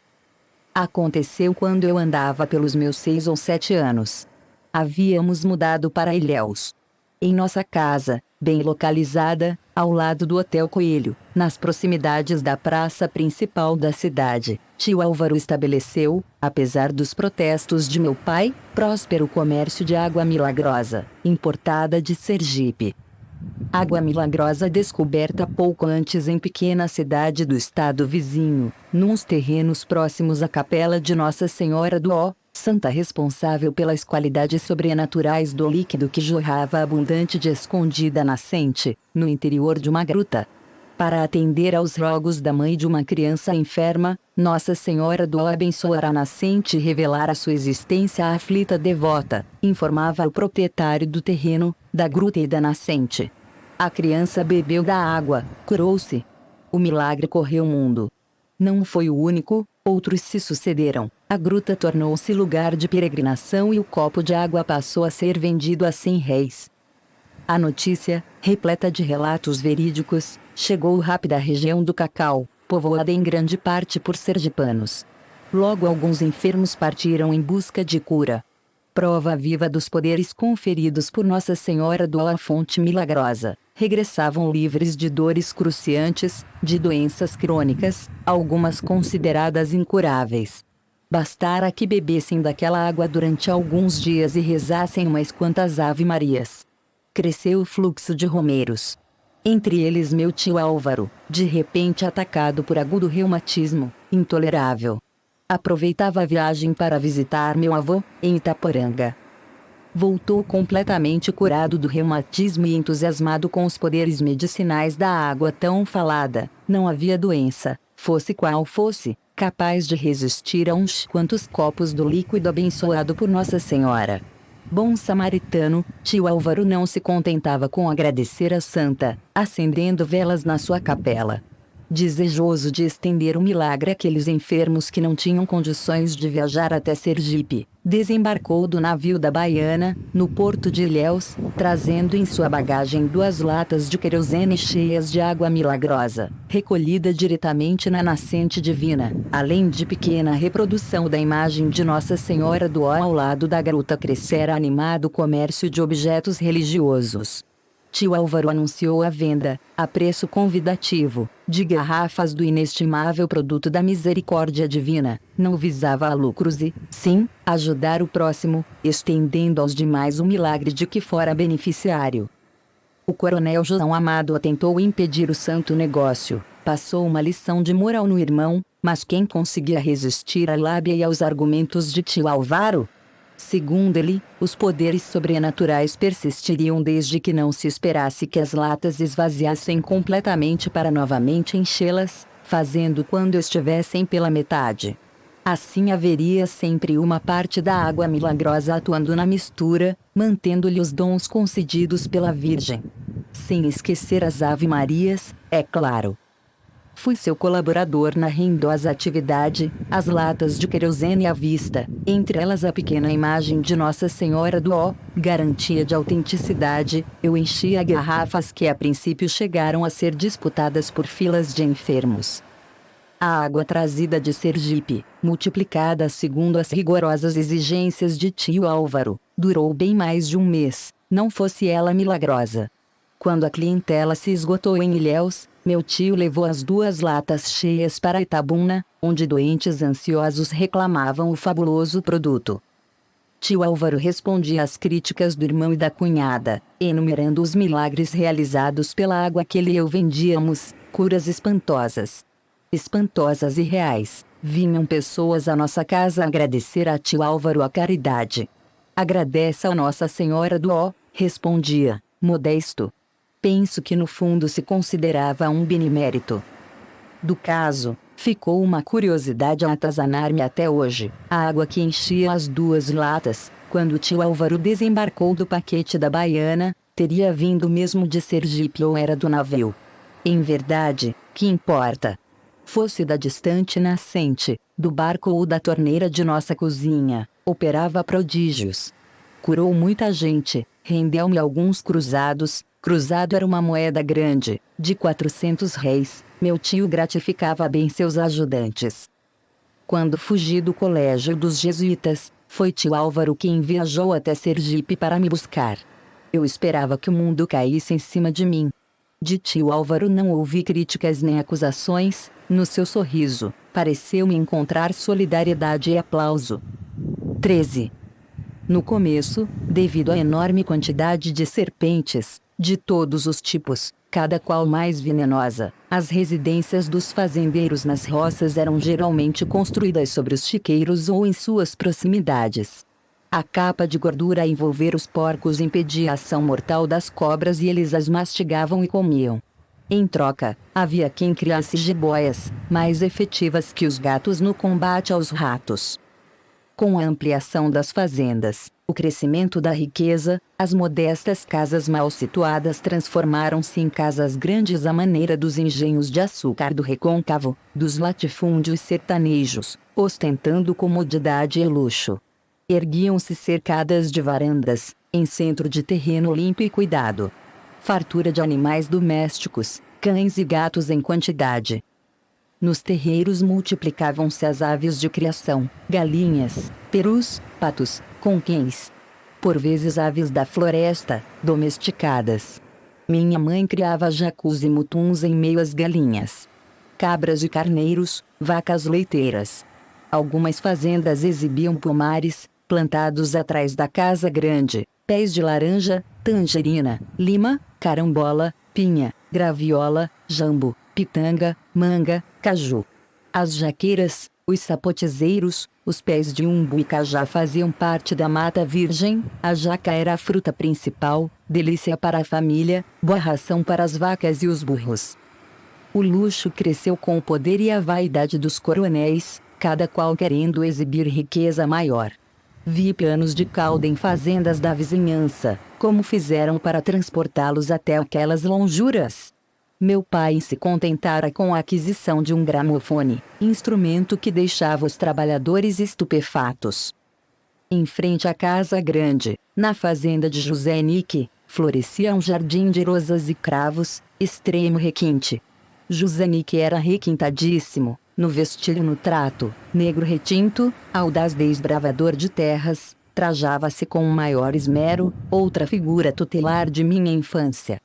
Speaker 1: Aconteceu quando eu andava pelos meus 6 ou 7 anos. Havíamos mudado para Ilhéus. Em nossa casa, bem localizada, ao lado do Hotel Coelho, nas proximidades da praça principal da cidade, tio Álvaro estabeleceu, apesar dos protestos de meu pai, próspero comércio de água milagrosa, importada de Sergipe. Água milagrosa descoberta pouco antes em pequena cidade do estado vizinho, nos terrenos próximos à capela de Nossa Senhora do Ó, santa responsável pelas qualidades sobrenaturais do líquido que jorrava abundante de escondida nascente, no interior de uma gruta. Para atender aos rogos da mãe de uma criança enferma, Nossa Senhora do Ó abençoara a nascente e revelara sua existência à aflita devota, informava o proprietário do terreno, da gruta e da nascente. A criança bebeu da água, curou-se. O milagre correu o mundo. Não foi o único, outros se sucederam. A gruta tornou-se lugar de peregrinação e o copo de água passou a ser vendido a R$100. A notícia, repleta de relatos verídicos, chegou rápida à região do Cacau, povoada em grande parte por sergipanos. Logo alguns enfermos partiram em busca de cura. Prova viva dos poderes conferidos por Nossa Senhora do Ó, a fonte milagrosa. Regressavam livres de dores cruciantes, de doenças crônicas, algumas consideradas incuráveis. Bastara que bebessem daquela água durante alguns dias e rezassem umas quantas ave-marias. Cresceu o fluxo de romeiros. Entre eles meu tio Álvaro, de repente atacado por agudo reumatismo, intolerável. Aproveitava a viagem para visitar meu avô, em Itaporanga. Voltou completamente curado do reumatismo e entusiasmado com os poderes medicinais da água tão falada, Não havia doença, fosse qual fosse, capaz de resistir a uns quantos copos do líquido abençoado por Nossa Senhora. Bom samaritano, tio Álvaro não se contentava com agradecer a santa, acendendo velas na sua capela. Desejoso de estender o milagre àqueles enfermos que não tinham condições de viajar até Sergipe, desembarcou do navio da Baiana, no porto de Ilhéus, trazendo em sua bagagem 2 latas de querosene cheias de água milagrosa, recolhida diretamente na nascente divina, além de pequena reprodução da imagem de Nossa Senhora do Ó ao lado da gruta. Crescera animado comércio de objetos religiosos. Tio Álvaro anunciou a venda, a preço convidativo, de garrafas do inestimável produto da misericórdia divina. Não visava a lucros e, sim, ajudar o próximo, estendendo aos demais o milagre de que fora beneficiário. O coronel João Amado tentou impedir o santo negócio, passou uma lição de moral no irmão, mas quem conseguia resistir à lábia e aos argumentos de tio Álvaro? Segundo ele, os poderes sobrenaturais persistiriam desde que não se esperasse que as latas esvaziassem completamente para novamente enchê-las, fazendo quando estivessem pela metade. Assim haveria sempre uma parte da água milagrosa atuando na mistura, mantendo-lhe os dons concedidos pela Virgem. Sem esquecer as Ave-Marias, é claro. Fui seu colaborador na rendosa atividade, as latas de querosene à vista, entre elas a pequena imagem de Nossa Senhora do Ó, garantia de autenticidade. Eu enchia garrafas que a princípio chegaram a ser disputadas por filas de enfermos. A água trazida de Sergipe, multiplicada segundo as rigorosas exigências de tio Álvaro, durou bem mais de um mês, não fosse ela milagrosa. Quando a clientela se esgotou em Ilhéus, meu tio levou as 2 latas cheias para Itabuna, onde doentes ansiosos reclamavam o fabuloso produto. Tio Álvaro respondia às críticas do irmão e da cunhada, enumerando os milagres realizados pela água que ele e eu vendíamos, curas espantosas. Espantosas e reais. Vinham pessoas à nossa casa agradecer a tio Álvaro a caridade. Agradece a Nossa Senhora do Ó, respondia, modesto. Penso que no fundo se considerava um benemérito. Do caso, ficou uma curiosidade a atazanar-me até hoje. A água que enchia as 2 latas, quando o tio Álvaro desembarcou do paquete da Baiana, teria vindo mesmo de Sergipe ou era do navio. Em verdade, que importa? Fosse da distante nascente, do barco ou da torneira de nossa cozinha, operava prodígios. Curou muita gente, rendeu-me alguns cruzados. Cruzado era uma moeda grande, de 400 réis. Meu tio gratificava bem seus ajudantes. Quando fugi do colégio dos jesuítas, foi tio Álvaro quem viajou até Sergipe para me buscar. Eu esperava que o mundo caísse em cima de mim. De tio Álvaro não ouvi críticas nem acusações. No seu sorriso, pareceu-me encontrar solidariedade e aplauso. 13. No começo, devido à enorme quantidade de serpentes, de todos os tipos, cada qual mais venenosa, as residências dos fazendeiros nas roças eram geralmente construídas sobre os chiqueiros ou em suas proximidades. A capa de gordura a envolver os porcos impedia a ação mortal das cobras e eles as mastigavam e comiam. Em troca, havia quem criasse jiboias, mais efetivas que os gatos no combate aos ratos. Com a ampliação das fazendas, o crescimento da riqueza, as modestas casas mal situadas transformaram-se em casas grandes à maneira dos engenhos de açúcar do Recôncavo, dos latifúndios sertanejos, ostentando comodidade e luxo. Erguiam-se cercadas de varandas, em centro de terreno limpo e cuidado. Fartura de animais domésticos, cães e gatos em quantidade. Nos terreiros multiplicavam-se as aves de criação, galinhas, perus, patos, conquins. Por vezes aves da floresta, domesticadas. Minha mãe criava jacus e mutuns em meio às galinhas. Cabras e carneiros, vacas leiteiras. Algumas fazendas exibiam pomares, plantados atrás da casa grande, pés de laranja, tangerina, lima, carambola, pinha, graviola, jambo, pitanga, manga, caju. As jaqueiras, os sapotezeiros, os pés de umbu e cajá faziam parte da mata virgem. A jaca era a fruta principal, delícia para a família, boa ração para as vacas e os burros. O luxo cresceu com o poder e a vaidade dos coronéis, cada qual querendo exibir riqueza maior. Vi pianos de cauda em fazendas da vizinhança, como fizeram para transportá-los até aquelas lonjuras. Meu pai se contentara com a aquisição de um gramofone, instrumento que deixava os trabalhadores estupefatos. Em frente à casa grande, na fazenda de José Henrique, florescia um jardim de rosas e cravos, extremo requinte. José Henrique era requintadíssimo, no vestir e no trato, negro retinto, audaz desbravador de terras, trajava-se com o maior esmero, outra figura tutelar de minha infância.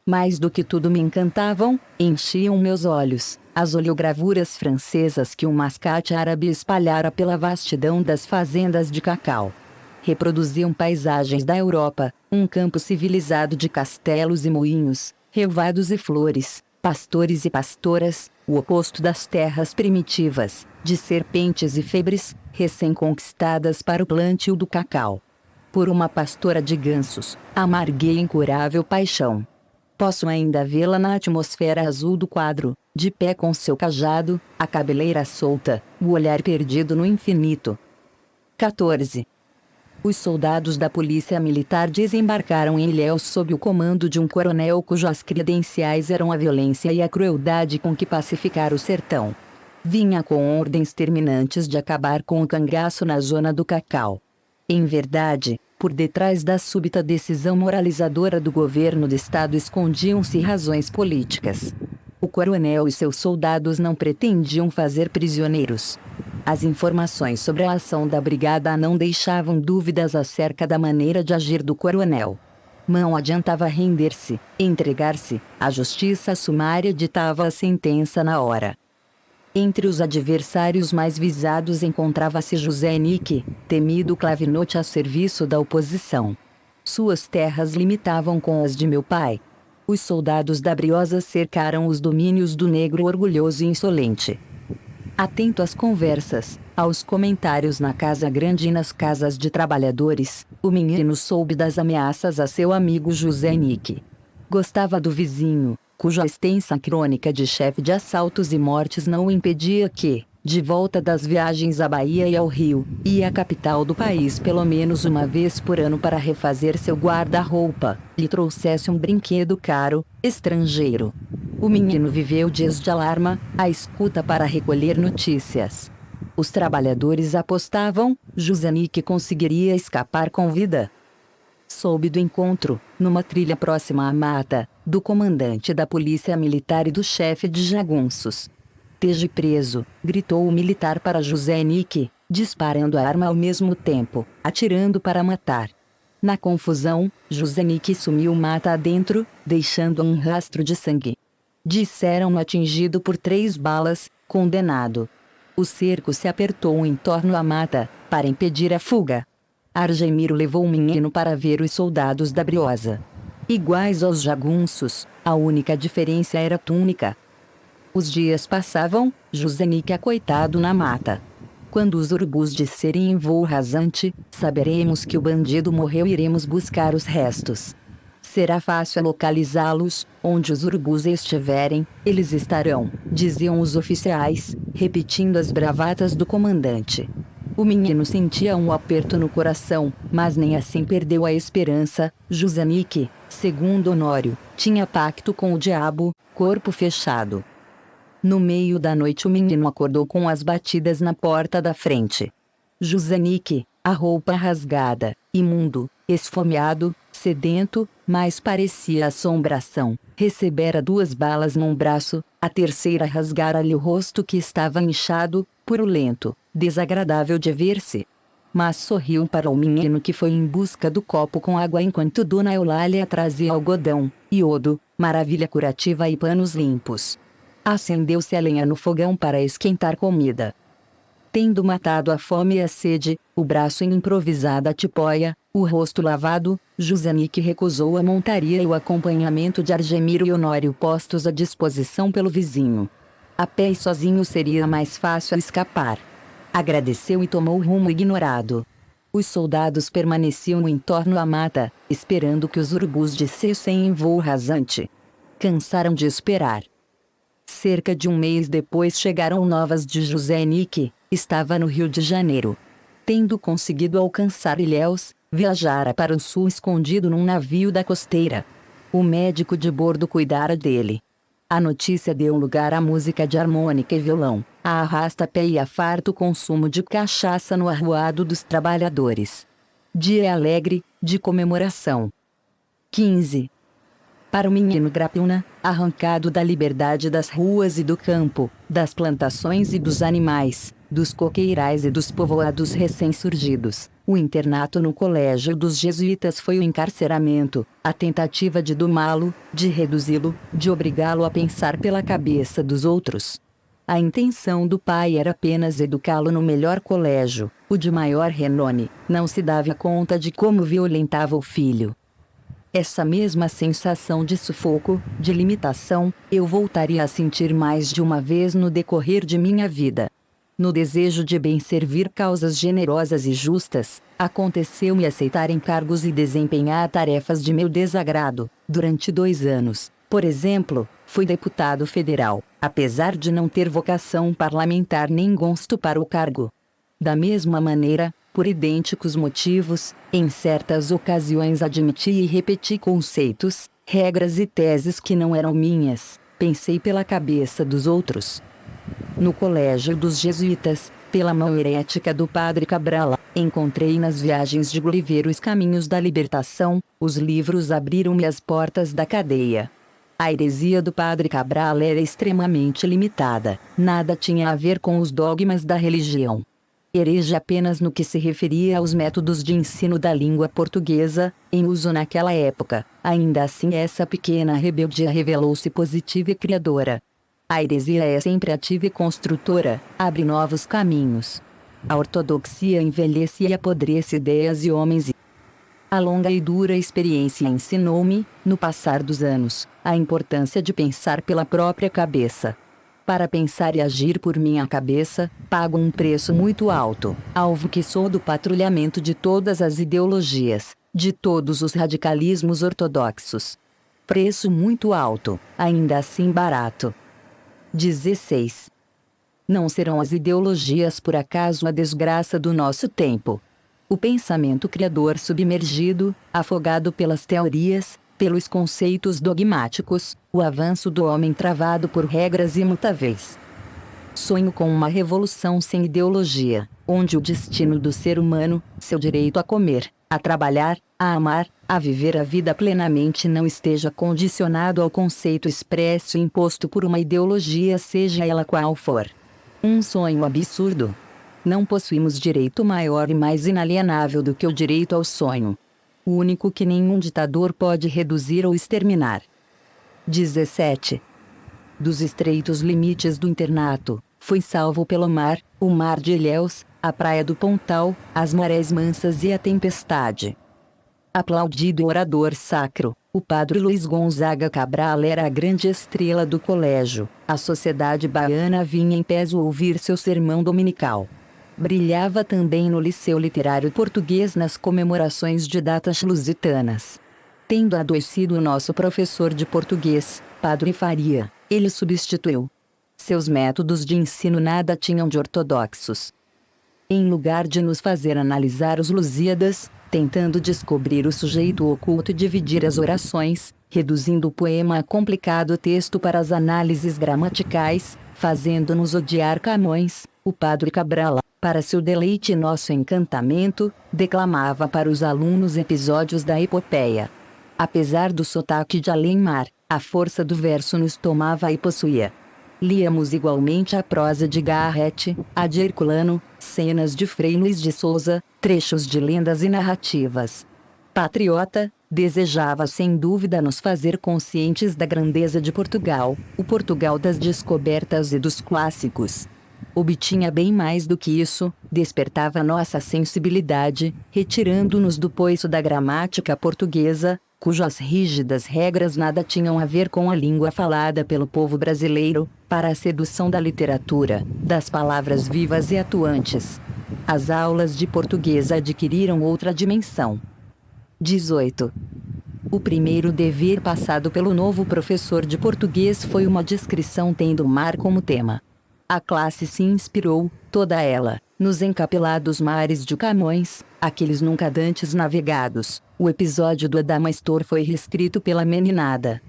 Speaker 1: Mais do que tudo me encantavam, enchiam meus olhos, as oleogravuras francesas que um mascate árabe espalhara pela vastidão das fazendas de cacau. Reproduziam paisagens da Europa, um campo civilizado de castelos e moinhos, relvados e flores, pastores e pastoras, o oposto das terras primitivas, de serpentes e febres, recém-conquistadas para o plantio do cacau. Por uma pastora de gansos, amarguei incurável paixão. Posso ainda vê-la na atmosfera azul do quadro, de pé com seu cajado, a cabeleira solta, o olhar perdido no infinito. 14. Os soldados da polícia militar desembarcaram em Ilhéus sob o comando de um coronel cujas credenciais eram a violência e a crueldade com que pacificar o sertão. Vinha com ordens terminantes de acabar com o cangaço na zona do cacau. Em verdade, por detrás da súbita decisão moralizadora do governo do estado escondiam-se razões políticas. O coronel e seus soldados não pretendiam fazer prisioneiros. As informações sobre a ação da brigada não deixavam dúvidas acerca da maneira de agir do coronel. Não adiantava render-se, entregar-se, a justiça sumária ditava a sentença na hora. Entre os adversários mais visados encontrava-se José Henrique, temido clavinote a serviço da oposição. Suas terras limitavam com as de meu pai. Os soldados da Briosa cercaram os domínios do negro orgulhoso e insolente. Atento às conversas, aos comentários na casa grande e nas casas de trabalhadores, o menino soube das ameaças a seu amigo José Henrique. Gostava do vizinho, cuja extensa crônica de chefe de assaltos e mortes não o impedia que, de volta das viagens à Bahia e ao Rio, ia à capital do país pelo menos uma vez por ano para refazer seu guarda-roupa, lhe trouxesse um brinquedo caro, estrangeiro. O menino viveu dias de alarma, à escuta para recolher notícias. Os trabalhadores apostavam, José Henrique conseguiria escapar com vida. Soube do encontro, numa trilha próxima à mata, do comandante da polícia militar e do chefe de jagunços. "Esteja preso", gritou o militar para José Henrique, disparando a arma ao mesmo tempo, atirando para matar. Na confusão, José Henrique sumiu mata adentro, deixando um rastro de sangue. Disseram-no atingido por 3 balas, condenado. O cerco se apertou em torno à mata, para impedir a fuga. Argemiro levou o menino para ver os soldados da Briosa. Iguais aos jagunços, a única diferença era a túnica. Os dias passavam, José Henrique acoitado na mata. Quando os urubus descerem em voo rasante, saberemos que o bandido morreu e iremos buscar os restos. Será fácil localizá-los, onde os urubus estiverem, eles estarão, diziam os oficiais, repetindo as bravatas do comandante. O menino sentia um aperto no coração, mas nem assim perdeu a esperança. José Henrique, segundo Honório, tinha pacto com o diabo, corpo fechado. No meio da noite o menino acordou com as batidas na porta da frente. José Henrique, a roupa rasgada, imundo, esfomeado, sedento, mas parecia assombração, recebera 2 balas num braço, a terceira rasgara-lhe o rosto que estava inchado, purulento, desagradável de ver-se. Mas sorriu para o menino que foi em busca do copo com água enquanto Dona Eulália trazia algodão, iodo, maravilha curativa e panos limpos. Acendeu-se a lenha no fogão para esquentar comida. Tendo matado a fome e a sede, o braço em improvisada tipóia, o rosto lavado, José Henrique recusou a montaria e o acompanhamento de Argemiro e Honório postos à disposição pelo vizinho. A pé e sozinho seria mais fácil escapar. Agradeceu e tomou o rumo ignorado. Os soldados permaneciam em torno à mata, esperando que os urubus descessem em voo rasante. Cansaram de esperar. Cerca de um mês depois chegaram novas de José Henrique, estava no Rio de Janeiro. Tendo conseguido alcançar Ilhéus, viajara para o sul escondido num navio da costeira. O médico de bordo cuidara dele. A notícia deu lugar à música de harmônica e violão, a arrasta-pé e a farto consumo de cachaça no arruado dos trabalhadores. Dia alegre, de comemoração. 15. Para o menino Grapiúna, arrancado da liberdade das ruas e do campo, das plantações e dos animais, dos coqueirais e dos povoados recém-surgidos, o internato no colégio dos jesuítas foi o encarceramento, a tentativa de domá-lo, de reduzi-lo, de obrigá-lo a pensar pela cabeça dos outros. A intenção do pai era apenas educá-lo no melhor colégio, o de maior renome, não se dava conta de como violentava o filho. Essa mesma sensação de sufoco, de limitação, eu voltaria a sentir mais de uma vez no decorrer de minha vida. No desejo de bem servir causas generosas e justas, aconteceu-me aceitar encargos e desempenhar tarefas de meu desagrado. Durante 2 anos, por exemplo, fui deputado federal, apesar de não ter vocação parlamentar nem gosto para o cargo. Da mesma maneira, por idênticos motivos, em certas ocasiões admiti e repeti conceitos, regras e teses que não eram minhas, pensei pela cabeça dos outros. No colégio dos jesuítas, pela mão herética do padre Cabral, encontrei nas viagens de Gulliver os caminhos da libertação, os livros abriram-me as portas da cadeia. A heresia do padre Cabral era extremamente limitada, nada tinha a ver com os dogmas da religião. Herege apenas no que se referia aos métodos de ensino da língua portuguesa, em uso naquela época. Ainda assim, essa pequena rebeldia revelou-se positiva e criadora. A heresia é sempre ativa e construtora, abre novos caminhos. A ortodoxia envelhece e apodrece ideias e homens e... A longa e dura experiência ensinou-me, no passar dos anos, a importância de pensar pela própria cabeça. Para pensar e agir por minha cabeça, pago um preço muito alto, alvo que sou do patrulhamento de todas as ideologias, de todos os radicalismos ortodoxos. Preço muito alto, ainda assim barato. 16. Não serão as ideologias por acaso a desgraça do nosso tempo. O pensamento criador submergido, afogado pelas teorias, pelos conceitos dogmáticos, o avanço do homem travado por regras imutáveis. Sonho com uma revolução sem ideologia, onde o destino do ser humano, seu direito a comer, a trabalhar, a amar, a viver a vida plenamente não esteja condicionado ao conceito expresso imposto por uma ideologia, seja ela qual for. Um sonho absurdo. Não possuímos direito maior e mais inalienável do que o direito ao sonho. O único que nenhum ditador pode reduzir ou exterminar. 17. Dos estreitos limites do internato, fui salvo pelo mar, o mar de Ilhéus, a praia do Pontal, as marés mansas e a tempestade. Aplaudido orador sacro, o padre Luiz Gonzaga Cabral era a grande estrela do colégio. A sociedade baiana vinha em peso ouvir seu sermão dominical. Brilhava também no Liceu Literário Português nas comemorações de datas lusitanas. Tendo adoecido o nosso professor de português, Padre Faria, ele substituiu. Seus métodos de ensino nada tinham de ortodoxos. Em lugar de nos fazer analisar os Lusíadas, tentando descobrir o sujeito oculto e dividir as orações, reduzindo o poema a complicado texto para as análises gramaticais, fazendo-nos odiar Camões, o padre Cabral, para seu deleite e nosso encantamento, declamava para os alunos episódios da epopeia. Apesar do sotaque de além-mar, a força do verso nos tomava e possuía. Líamos igualmente a prosa de Garrett, a de Herculano, cenas de Frei Luís de Souza, trechos de lendas e narrativas. Patriota, desejava sem dúvida nos fazer conscientes da grandeza de Portugal, o Portugal das descobertas e dos clássicos. Obtinha bem mais do que isso, despertava nossa sensibilidade, retirando-nos do poço da gramática portuguesa, cujas rígidas regras nada tinham a ver com a língua falada pelo povo brasileiro, para a sedução da literatura, das palavras vivas e atuantes. As aulas de português adquiriram outra dimensão. 18. O primeiro dever passado pelo novo professor de português foi uma descrição tendo o mar como tema. A classe se inspirou, toda ela, nos encapilados mares de Camões, aqueles nunca dantes navegados. O episódio do Adamastor foi reescrito pela meninada.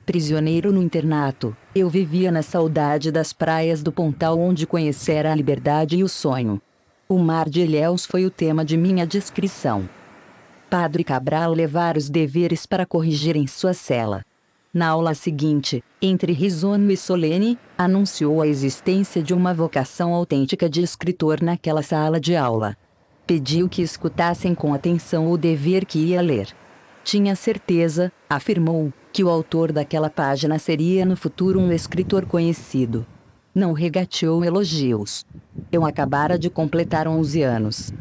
Speaker 1: Prisioneiro no internato, eu vivia na saudade das praias do Pontal onde conhecera a liberdade e o sonho. O mar de Ilhéus foi o tema de minha descrição. Padre Cabral levara os deveres para corrigir em sua cela. Na aula seguinte, entre risonho e solene, anunciou a existência de uma vocação autêntica de escritor naquela sala de aula. Pediu que escutassem com atenção o dever que ia ler. Tinha certeza, afirmou, que o autor daquela página seria no futuro um escritor conhecido. Não regateou elogios. Eu acabara de completar 11 anos.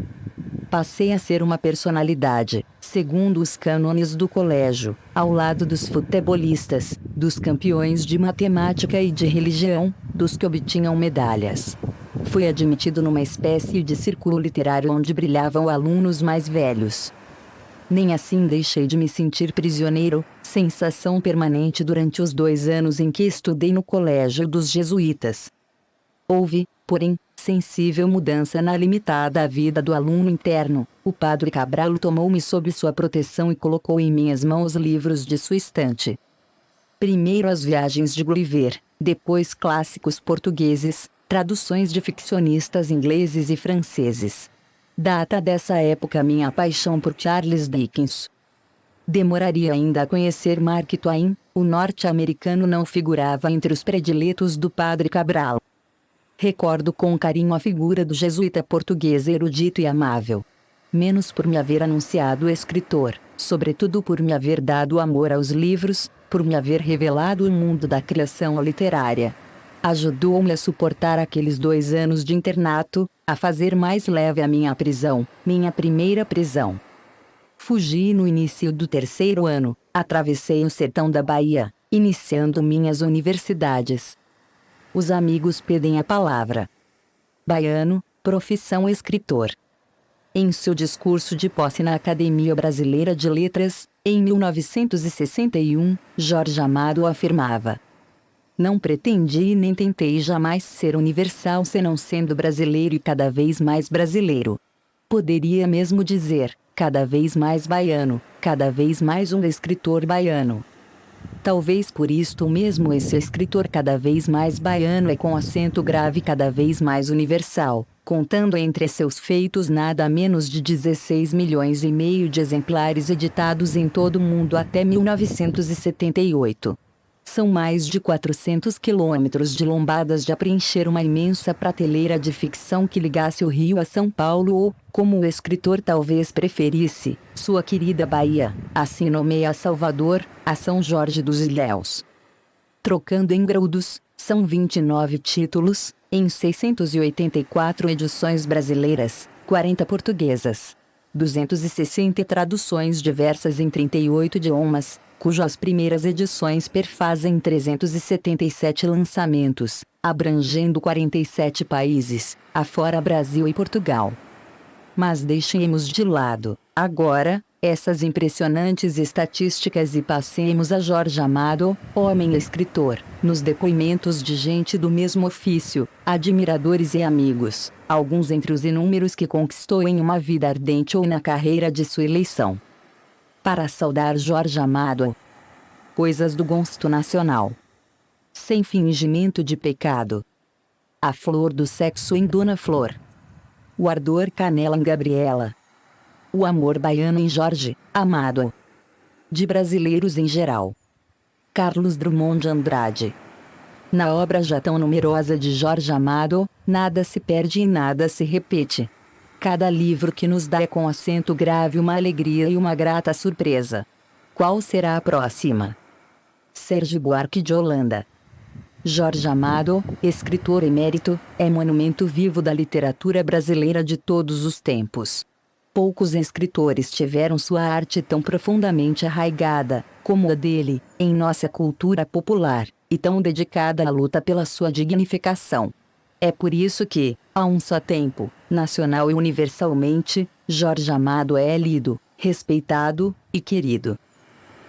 Speaker 1: Passei a ser uma personalidade, segundo os cânones do colégio, ao lado dos futebolistas, dos campeões de matemática e de religião, dos que obtinham medalhas. Fui admitido numa espécie de círculo literário onde brilhavam alunos mais velhos. Nem assim deixei de me sentir prisioneiro, sensação permanente durante os 2 anos em que estudei no colégio dos jesuítas. Houve, porém, sensível mudança na limitada vida do aluno interno. O padre Cabral tomou-me sob sua proteção e colocou em minhas mãos livros de sua estante. Primeiro as viagens de Gulliver, depois clássicos portugueses, traduções de ficcionistas ingleses e franceses. Data dessa época minha paixão por Charles Dickens. Demoraria ainda a conhecer Mark Twain, o norte-americano não figurava entre os prediletos do padre Cabral. Recordo com carinho a figura do jesuíta português erudito e amável. Menos por me haver anunciado escritor, sobretudo por me haver dado amor aos livros, por me haver revelado o mundo da criação literária. Ajudou-me a suportar aqueles 2 anos de internato, a fazer mais leve a minha prisão, minha primeira prisão. Fugi no início do 3º ano, atravessei o sertão da Bahia, iniciando minhas universidades. Os amigos pedem a palavra. Baiano, profissão escritor. Em seu discurso de posse na Academia Brasileira de Letras, em 1961, Jorge Amado afirmava: não pretendi nem tentei jamais ser universal senão sendo brasileiro e cada vez mais brasileiro. Poderia mesmo dizer, cada vez mais baiano, cada vez mais um escritor baiano. Talvez por isto mesmo esse escritor cada vez mais baiano é com acento grave cada vez mais universal, contando entre seus feitos nada menos de 16 milhões e meio de exemplares editados em todo o mundo até 1978. São mais de 400 quilômetros de lombadas de a preencher uma imensa prateleira de ficção que ligasse o Rio a São Paulo ou, como o escritor talvez preferisse, sua querida Bahia, assim nomeia Salvador, a São Jorge dos Ilhéus. Trocando em graúdos, são 29 títulos, em 684 edições brasileiras, 40 portuguesas. 260 traduções diversas em 38 idiomas, cujas primeiras edições perfazem 377 lançamentos, abrangendo 47 países, afora Brasil e Portugal. Mas deixemos de lado, agora, essas impressionantes estatísticas e passemos a Jorge Amado, homem escritor, nos depoimentos de gente do mesmo ofício, admiradores e amigos, alguns entre os inúmeros que conquistou em uma vida ardente ou na carreira de sua eleição. Para saudar Jorge Amado. Coisas do gosto nacional. Sem fingimento de pecado. A flor do sexo em Dona Flor. O ardor canela em Gabriela. O amor baiano em Jorge Amado. De brasileiros em geral. Carlos Drummond de Andrade. Na obra já tão numerosa de Jorge Amado, nada se perde e nada se repete. Cada livro que nos dá é com acento grave uma alegria e uma grata surpresa. Qual será a próxima? Sérgio Buarque de Holanda. Jorge Amado, escritor emérito, é monumento vivo da literatura brasileira de todos os tempos. Poucos escritores tiveram sua arte tão profundamente arraigada, como a dele, em nossa cultura popular, e tão dedicada à luta pela sua dignificação. É por isso que, a um só tempo, nacional e universalmente, Jorge Amado é lido, respeitado e querido.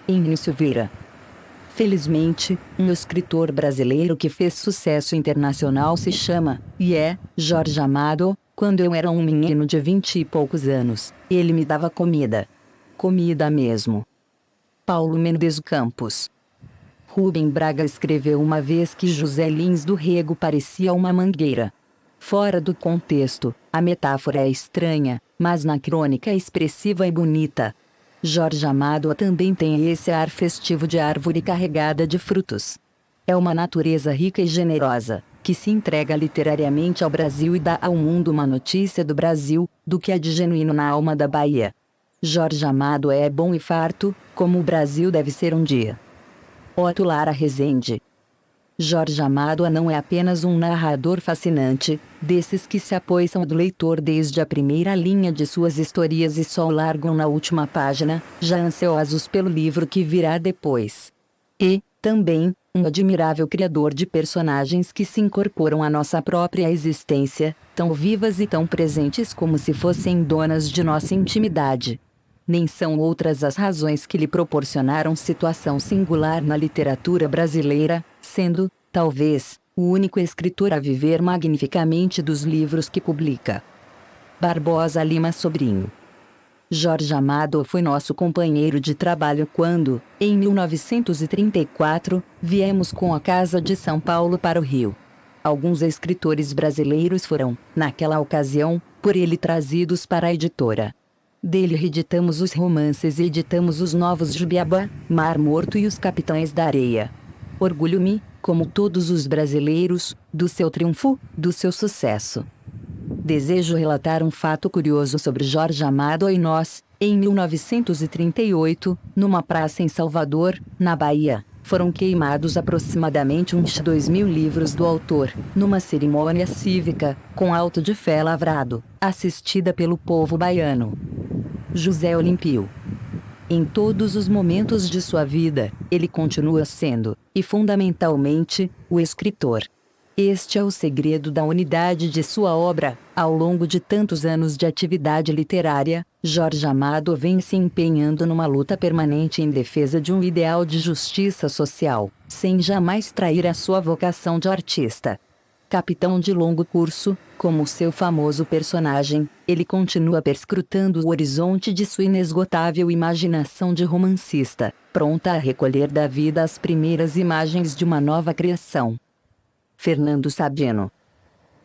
Speaker 1: Enio Silveira. Felizmente, um escritor brasileiro que fez sucesso internacional se chama, e é, Jorge Amado. Quando eu era um menino de 20 e poucos anos, ele me dava comida. Comida mesmo. Paulo Mendes Campos. Rubem Braga escreveu uma vez que José Lins do Rego parecia uma mangueira. Fora do contexto, a metáfora é estranha, mas na crônica é expressiva e bonita. Jorge Amado também tem esse ar festivo de árvore carregada de frutos. É uma natureza rica e generosa, que se entrega literariamente ao Brasil e dá ao mundo uma notícia do Brasil, do que há de genuíno na alma da Bahia. Jorge Amado é bom e farto, como o Brasil deve ser um dia. Otto Lara Rezende. Jorge Amado não é apenas um narrador fascinante, desses que se apoiam do leitor desde a primeira linha de suas histórias e só o largam na última página, já ansiosos pelo livro que virá depois. E, também, um admirável criador de personagens que se incorporam à nossa própria existência, tão vivas e tão presentes como se fossem donas de nossa intimidade. Nem são outras as razões que lhe proporcionaram situação singular na literatura brasileira, sendo, talvez, o único escritor a viver magnificamente dos livros que publica. Barbosa Lima Sobrinho. Jorge Amado foi nosso companheiro de trabalho quando, em 1934, viemos com a Casa de São Paulo para o Rio. Alguns escritores brasileiros foram, naquela ocasião, por ele trazidos para a editora. Dele reeditamos os romances e editamos os novos Jubiaba, Mar Morto e os Capitães da Areia. Orgulho-me, como todos os brasileiros, do seu triunfo, do seu sucesso. Desejo relatar um fato curioso sobre Jorge Amado e nós, em 1938, numa praça em Salvador, na Bahia, foram queimados aproximadamente uns 2.000 livros do autor, numa cerimônia cívica, com auto de fé lavrado, assistida pelo povo baiano. José Olímpio. Em todos os momentos de sua vida, ele continua sendo, e fundamentalmente, o escritor. Este é o segredo da unidade de sua obra. Ao longo de tantos anos de atividade literária, Jorge Amado vem se empenhando numa luta permanente em defesa de um ideal de justiça social, sem jamais trair a sua vocação de artista. Capitão de longo curso, como seu famoso personagem, ele continua perscrutando o horizonte de sua inesgotável imaginação de romancista, pronta a recolher da vida as primeiras imagens de uma nova criação. Fernando Sabino.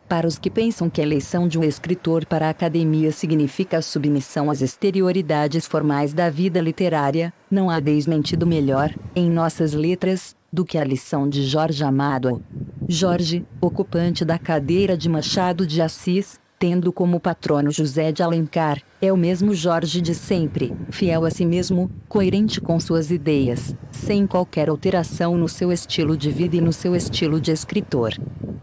Speaker 1: Para os que pensam que a eleição de um escritor para a academia significa submissão às exterioridades formais da vida literária, não há desmentido melhor, em nossas letras, do que a lição de Jorge Amado. Jorge, ocupante da cadeira de Machado de Assis, tendo como patrono José de Alencar, é o mesmo Jorge de sempre, fiel a si mesmo, coerente com suas ideias, sem qualquer alteração no seu estilo de vida e no seu estilo de escritor.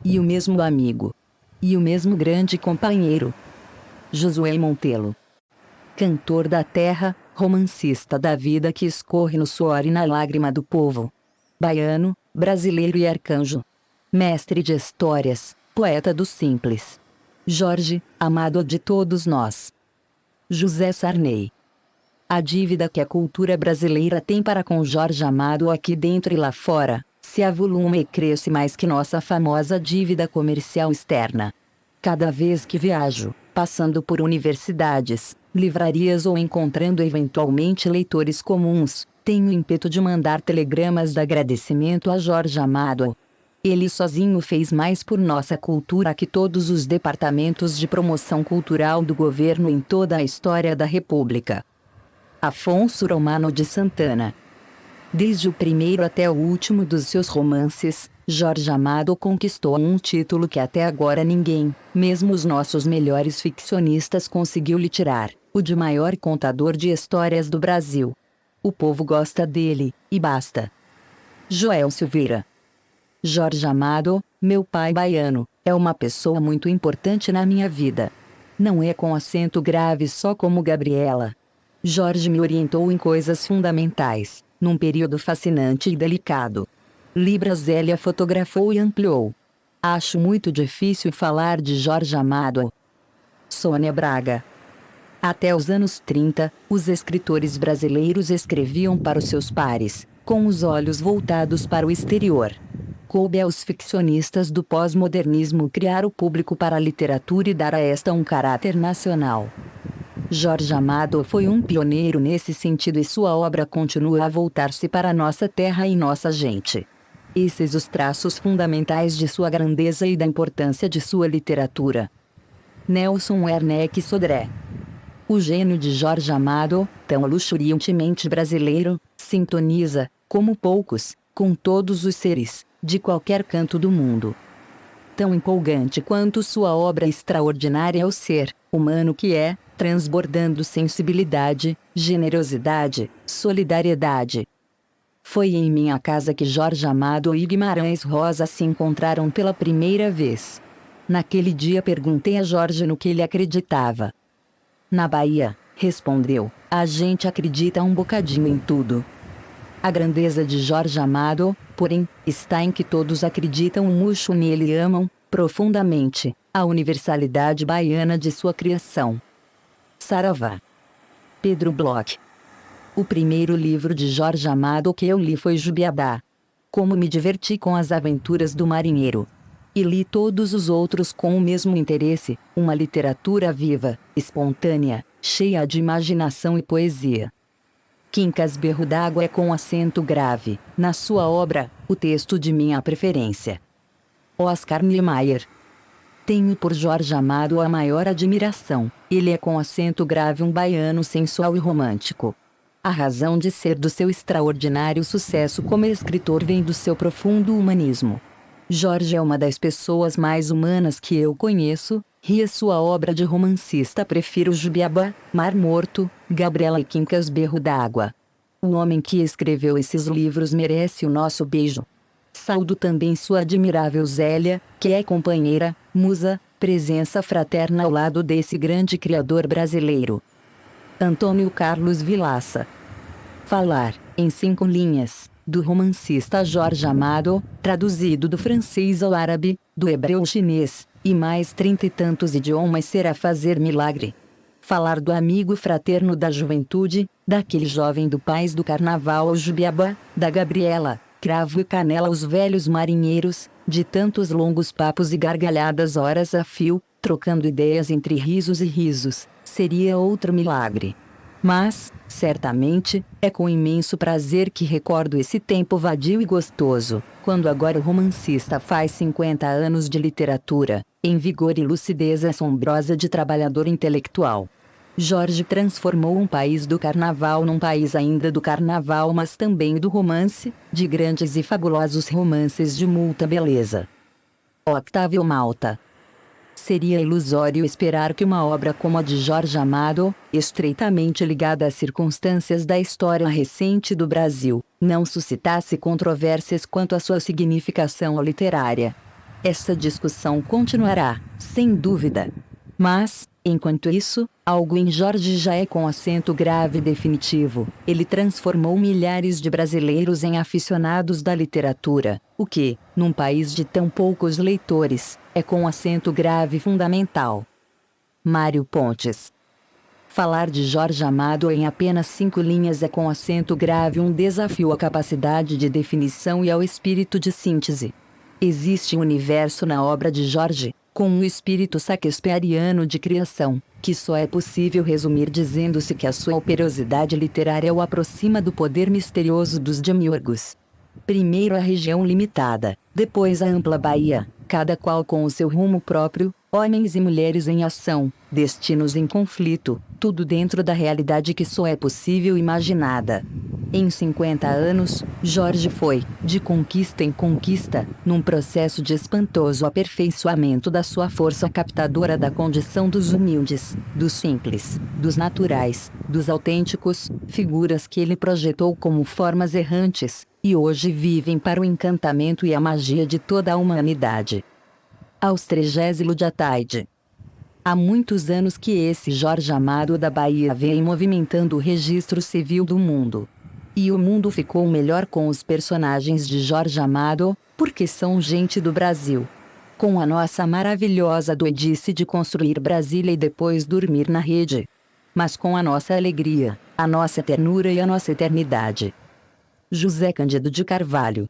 Speaker 1: E o mesmo amigo. E o mesmo grande companheiro. Josué Montelo. Cantor da terra, romancista da vida que escorre no suor e na lágrima do povo. Baiano, brasileiro e arcanjo. Mestre de histórias, poeta do simples. Jorge, amado de todos nós. José Sarney. A dívida que a cultura brasileira tem para com Jorge Amado aqui dentro e lá fora, se avoluma e cresce mais que nossa famosa dívida comercial externa. Cada vez que viajo, passando por universidades, livrarias ou encontrando eventualmente leitores comuns, tenho ímpeto de mandar telegramas de agradecimento a Jorge Amado. Ele sozinho fez mais por nossa cultura que todos os departamentos de promoção cultural do governo em toda a história da República. Afonso Romano de Santana. Desde o primeiro até o último dos seus romances, Jorge Amado conquistou um título que até agora ninguém, mesmo os nossos melhores ficcionistas, conseguiu lhe tirar: o de maior contador de histórias do Brasil. O povo gosta dele, e basta. Joel Silveira. Jorge Amado, meu pai baiano, é uma pessoa muito importante na minha vida. Não é com acento grave só como Gabriela. Jorge me orientou em coisas fundamentais, num período fascinante e delicado. Libra Zélia fotografou e ampliou. Acho muito difícil falar de Jorge Amado. Sônia Braga. Até os anos 30, os escritores brasileiros escreviam para os seus pares, com os olhos voltados para o exterior. Coube aos ficcionistas do pós-modernismo criar o público para a literatura e dar a esta um caráter nacional. Jorge Amado foi um pioneiro nesse sentido e sua obra continua a voltar-se para nossa terra e nossa gente. Esses os traços fundamentais de sua grandeza e da importância de sua literatura. Nelson Werneck Sodré. O gênio de Jorge Amado, tão luxuriantemente brasileiro, sintoniza, como poucos, com todos os seres, de qualquer canto do mundo. Tão empolgante quanto sua obra extraordinária é o ser humano que é, transbordando sensibilidade, generosidade, solidariedade. Foi em minha casa que Jorge Amado e Guimarães Rosa se encontraram pela primeira vez. Naquele dia perguntei a Jorge no que ele acreditava. Na Bahia, respondeu, a gente acredita um bocadinho em tudo. A grandeza de Jorge Amado, porém, está em que todos acreditam murcho nele e amam, profundamente, a universalidade baiana de sua criação. Saravá. Pedro Bloch. O primeiro livro de Jorge Amado que eu li foi Jubiabá. Como me diverti com as aventuras do marinheiro. E li todos os outros com o mesmo interesse, uma literatura viva, espontânea, cheia de imaginação e poesia. Quincas Berro d'Água é com acento grave, na sua obra, o texto de minha preferência. Oscar Niemeyer. Tenho por Jorge Amado a maior admiração, ele é com acento grave um baiano sensual e romântico. A razão de ser do seu extraordinário sucesso como escritor vem do seu profundo humanismo. Jorge é uma das pessoas mais humanas que eu conheço, ria sua obra de romancista prefiro Jubiabá, Mar Morto, Gabriela e Quincas Berro d'Água. O homem que escreveu esses livros merece o nosso beijo. Saúdo também sua admirável Zélia, que é companheira, musa, presença fraterna ao lado desse grande criador brasileiro. Antônio Carlos Vilaça. Falar, em 5 linhas, do romancista Jorge Amado, traduzido do francês ao árabe, do hebreu ao chinês, e mais 30 e tantos idiomas será fazer milagre. Falar do amigo fraterno da juventude, daquele jovem do Paz do Carnaval ao Jubiabá, da Gabriela, Cravo e Canela aos velhos marinheiros, de tantos longos papos e gargalhadas horas a fio, trocando ideias entre risos e risos, seria outro milagre. Mas, certamente, é com imenso prazer que recordo esse tempo vadio e gostoso, quando agora o romancista faz 50 anos de literatura, em vigor e lucidez assombrosa de trabalhador intelectual. Jorge transformou um país do carnaval num país ainda do carnaval, mas também do romance, de grandes e fabulosos romances de muita beleza. Octávio Malta. Seria ilusório esperar que uma obra como a de Jorge Amado, estreitamente ligada às circunstâncias da história recente do Brasil, não suscitasse controvérsias quanto à sua significação literária. Essa discussão continuará, sem dúvida. Mas, enquanto isso, algo em Jorge já é com acento grave definitivo. Ele transformou milhares de brasileiros em aficionados da literatura, o que, num país de tão poucos leitores, é com acento grave fundamental. Mário Pontes. Falar de Jorge Amado em apenas 5 linhas é com acento grave um desafio à capacidade de definição e ao espírito de síntese. Existe um universo na obra de Jorge, com um espírito shakespeariano de criação, que só é possível resumir dizendo-se que a sua operosidade literária o aproxima do poder misterioso dos demiurgos. Primeiro a região limitada, depois a ampla Bahia, cada qual com o seu rumo próprio, homens e mulheres em ação, destinos em conflito, tudo dentro da realidade que só é possível imaginada. Em 50 anos, Jorge foi, de conquista em conquista, num processo de espantoso aperfeiçoamento da sua força captadora da condição dos humildes, dos simples, dos naturais, dos autênticos, figuras que ele projetou como formas errantes, e hoje vivem para o encantamento e a magia de toda a humanidade. Aos 30º de Ataide. Há muitos anos que esse Jorge Amado da Bahia vem movimentando o registro civil do mundo. E o mundo ficou melhor com os personagens de Jorge Amado, porque são gente do Brasil. Com a nossa maravilhosa doidice de construir Brasília e depois dormir na rede. mas com a nossa alegria, a nossa ternura e a nossa eternidade. José Cândido de Carvalho.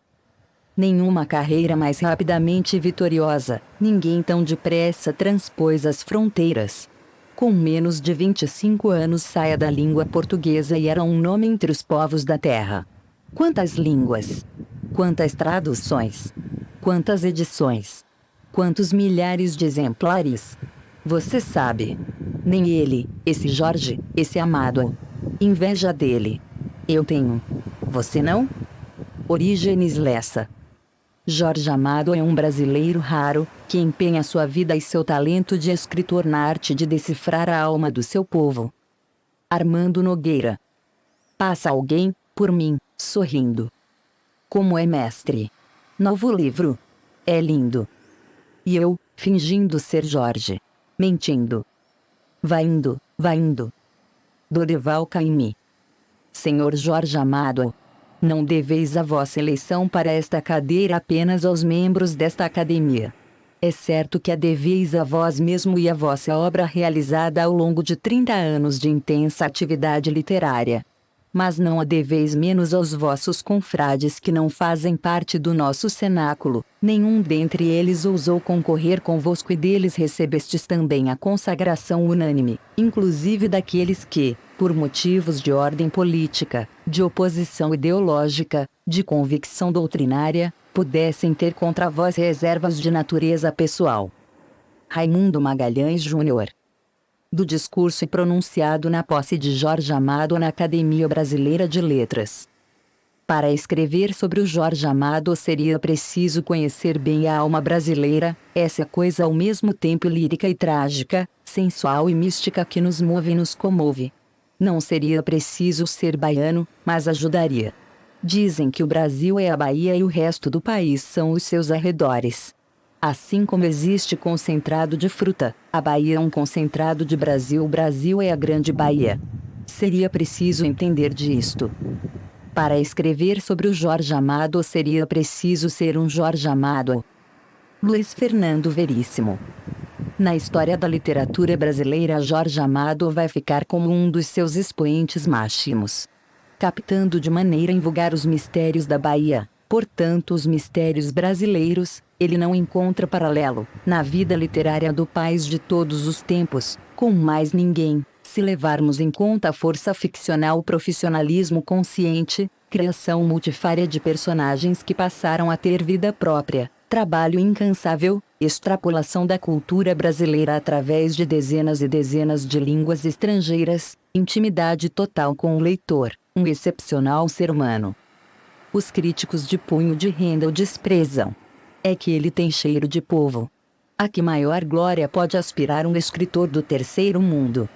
Speaker 1: Nenhuma carreira mais rapidamente vitoriosa, ninguém tão depressa transpôs as fronteiras. Com menos de 25 anos saia da língua portuguesa e era um nome entre os povos da terra. Quantas línguas! Quantas traduções! Quantas edições! Quantos milhares de exemplares! Você sabe. Nem ele, esse Jorge, esse Amado. Inveja dele. Eu tenho. Você não? Orígenes Lessa. Jorge Amado é um brasileiro raro, que empenha sua vida e seu talento de escritor na arte de decifrar a alma do seu povo. Armando Nogueira. Passa alguém, por mim, sorrindo. Como é mestre. Novo livro. É lindo. E eu, fingindo ser Jorge. Mentindo. Vai indo, vai indo. Dorival Caymmi. Senhor Jorge Amado. Não deveis a vossa eleição para esta cadeira apenas aos membros desta academia. É certo que a deveis a vós mesmo e a vossa obra realizada ao longo de 30 anos de intensa atividade literária. Mas não a deveis menos aos vossos confrades que não fazem parte do nosso cenáculo, nenhum dentre eles ousou concorrer convosco e deles recebestes também a consagração unânime, inclusive daqueles que, por motivos de ordem política, de oposição ideológica, de convicção doutrinária, pudessem ter contra vós reservas de natureza pessoal. Raimundo Magalhães Júnior. Do discurso pronunciado na posse de Jorge Amado na Academia Brasileira de Letras. Para escrever sobre o Jorge Amado seria preciso conhecer bem a alma brasileira, essa coisa ao mesmo tempo lírica e trágica, sensual e mística que nos move e nos comove. Não seria preciso ser baiano, mas ajudaria. Dizem que o Brasil é a Bahia e o resto do país são os seus arredores. Assim como existe concentrado de fruta, a Bahia é um concentrado de Brasil, o Brasil é a grande Bahia. Seria preciso entender disto. Para escrever sobre o Jorge Amado seria preciso ser um Jorge Amado. Luiz Fernando Veríssimo. Na história da literatura brasileira, Jorge Amado vai ficar como um dos seus expoentes máximos. Captando de maneira invulgar os mistérios da Bahia, portanto os mistérios brasileiros, ele não encontra paralelo, na vida literária do país de todos os tempos, com mais ninguém, se levarmos em conta a força ficcional, o profissionalismo consciente, criação multifária de personagens que passaram a ter vida própria, trabalho incansável, extrapolação da cultura brasileira através de dezenas e dezenas de línguas estrangeiras, intimidade total com o leitor, um excepcional ser humano. Os críticos de punho de renda o desprezam. É que ele tem cheiro de povo. A que maior glória pode aspirar um escritor do terceiro mundo?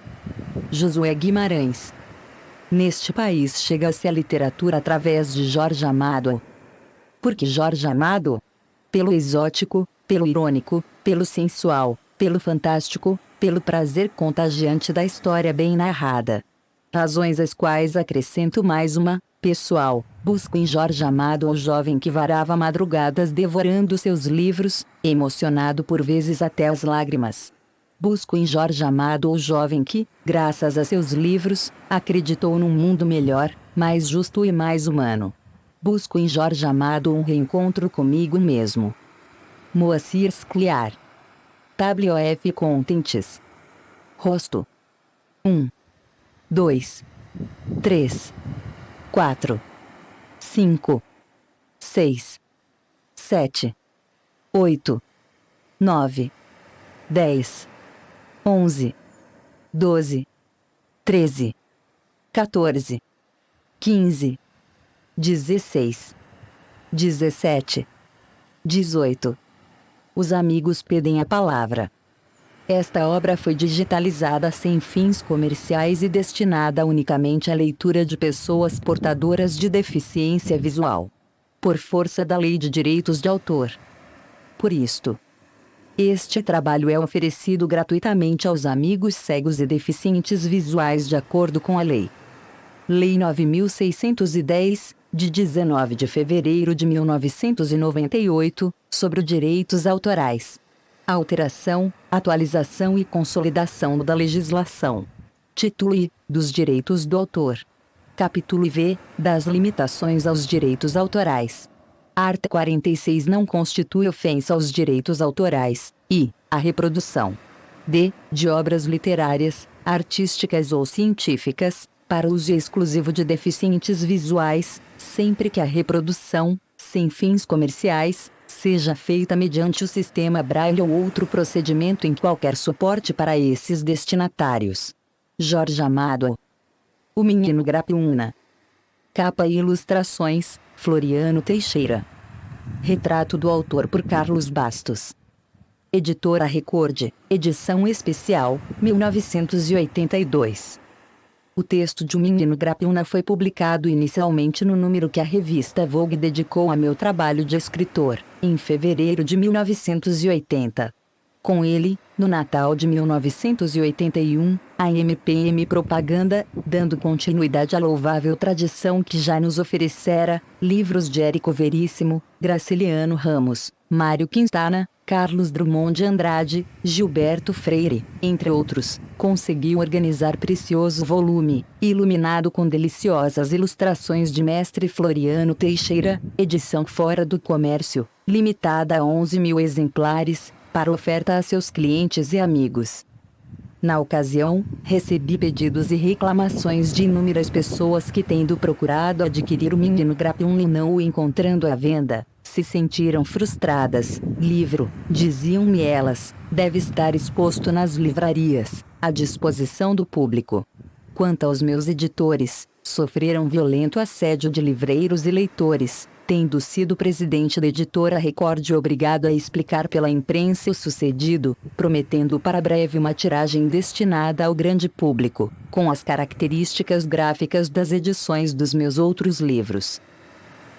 Speaker 1: Josué Guimarães. Neste país chega-se a literatura através de Jorge Amado. Por que Jorge Amado? Pelo exótico, pelo irônico, pelo sensual, pelo fantástico, pelo prazer contagiante da história bem narrada. Razões às quais acrescento mais uma: pessoal, busco em Jorge Amado o jovem que varava madrugadas devorando seus livros, emocionado por vezes até as lágrimas. Busco em Jorge Amado o jovem que, graças a seus livros, acreditou num mundo melhor, mais justo e mais humano. Busco em Jorge Amado um reencontro comigo mesmo. Moacir Scliar. W.F. Contentes. Rosto. 1, 2, 3, 4, 5, 6, 7, 8, 9, 10, 11, 12, 13, 14, 15, 16, 17, 18. Os amigos pedem a palavra. Esta obra foi digitalizada sem fins comerciais e destinada unicamente à leitura de pessoas portadoras de deficiência visual. Por força da Lei de Direitos de Autor. Por isto, este trabalho é oferecido gratuitamente aos amigos cegos e deficientes visuais de acordo com a Lei. Lei 9.610, de 19 de fevereiro de 1998, sobre os direitos autorais. Alteração, atualização e consolidação da legislação. Título I, dos direitos do autor. Capítulo IV, das limitações aos direitos autorais. Art. 46 não constitui ofensa aos direitos autorais, e, a reprodução d. de obras literárias, artísticas ou científicas, para uso exclusivo de deficientes visuais, sempre que a reprodução, sem fins comerciais, seja feita mediante o sistema Braille ou outro procedimento em qualquer suporte para esses destinatários. Jorge Amado. O Menino Grapiúna. Capa e ilustrações, Floriano Teixeira. Retrato do autor por Carlos Bastos. Editora Record, edição especial, 1982. O texto de O Menino Grapiúna foi publicado inicialmente no número que a revista Vogue dedicou a meu trabalho de escritor, em fevereiro de 1980. Com ele, no Natal de 1981, a MPM Propaganda, dando continuidade à louvável tradição que já nos oferecera, livros de Érico Veríssimo, Graciliano Ramos, Mário Quintana, Carlos Drummond de Andrade, Gilberto Freire, entre outros, conseguiu organizar precioso volume, iluminado com deliciosas ilustrações de mestre Floriano Teixeira, edição fora do comércio, limitada a 11.000 exemplares, para oferta a seus clientes e amigos. Na ocasião, recebi pedidos e reclamações de inúmeras pessoas que, tendo procurado adquirir o Menino Grapiúna e não o encontrando à venda, se sentiram frustradas. Livro, diziam-me elas, deve estar exposto nas livrarias, à disposição do público. Quanto aos meus editores, sofreram violento assédio de livreiros e leitores, tendo sido presidente da editora Record obrigado a explicar pela imprensa o sucedido, prometendo para breve uma tiragem destinada ao grande público, com as características gráficas das edições dos meus outros livros.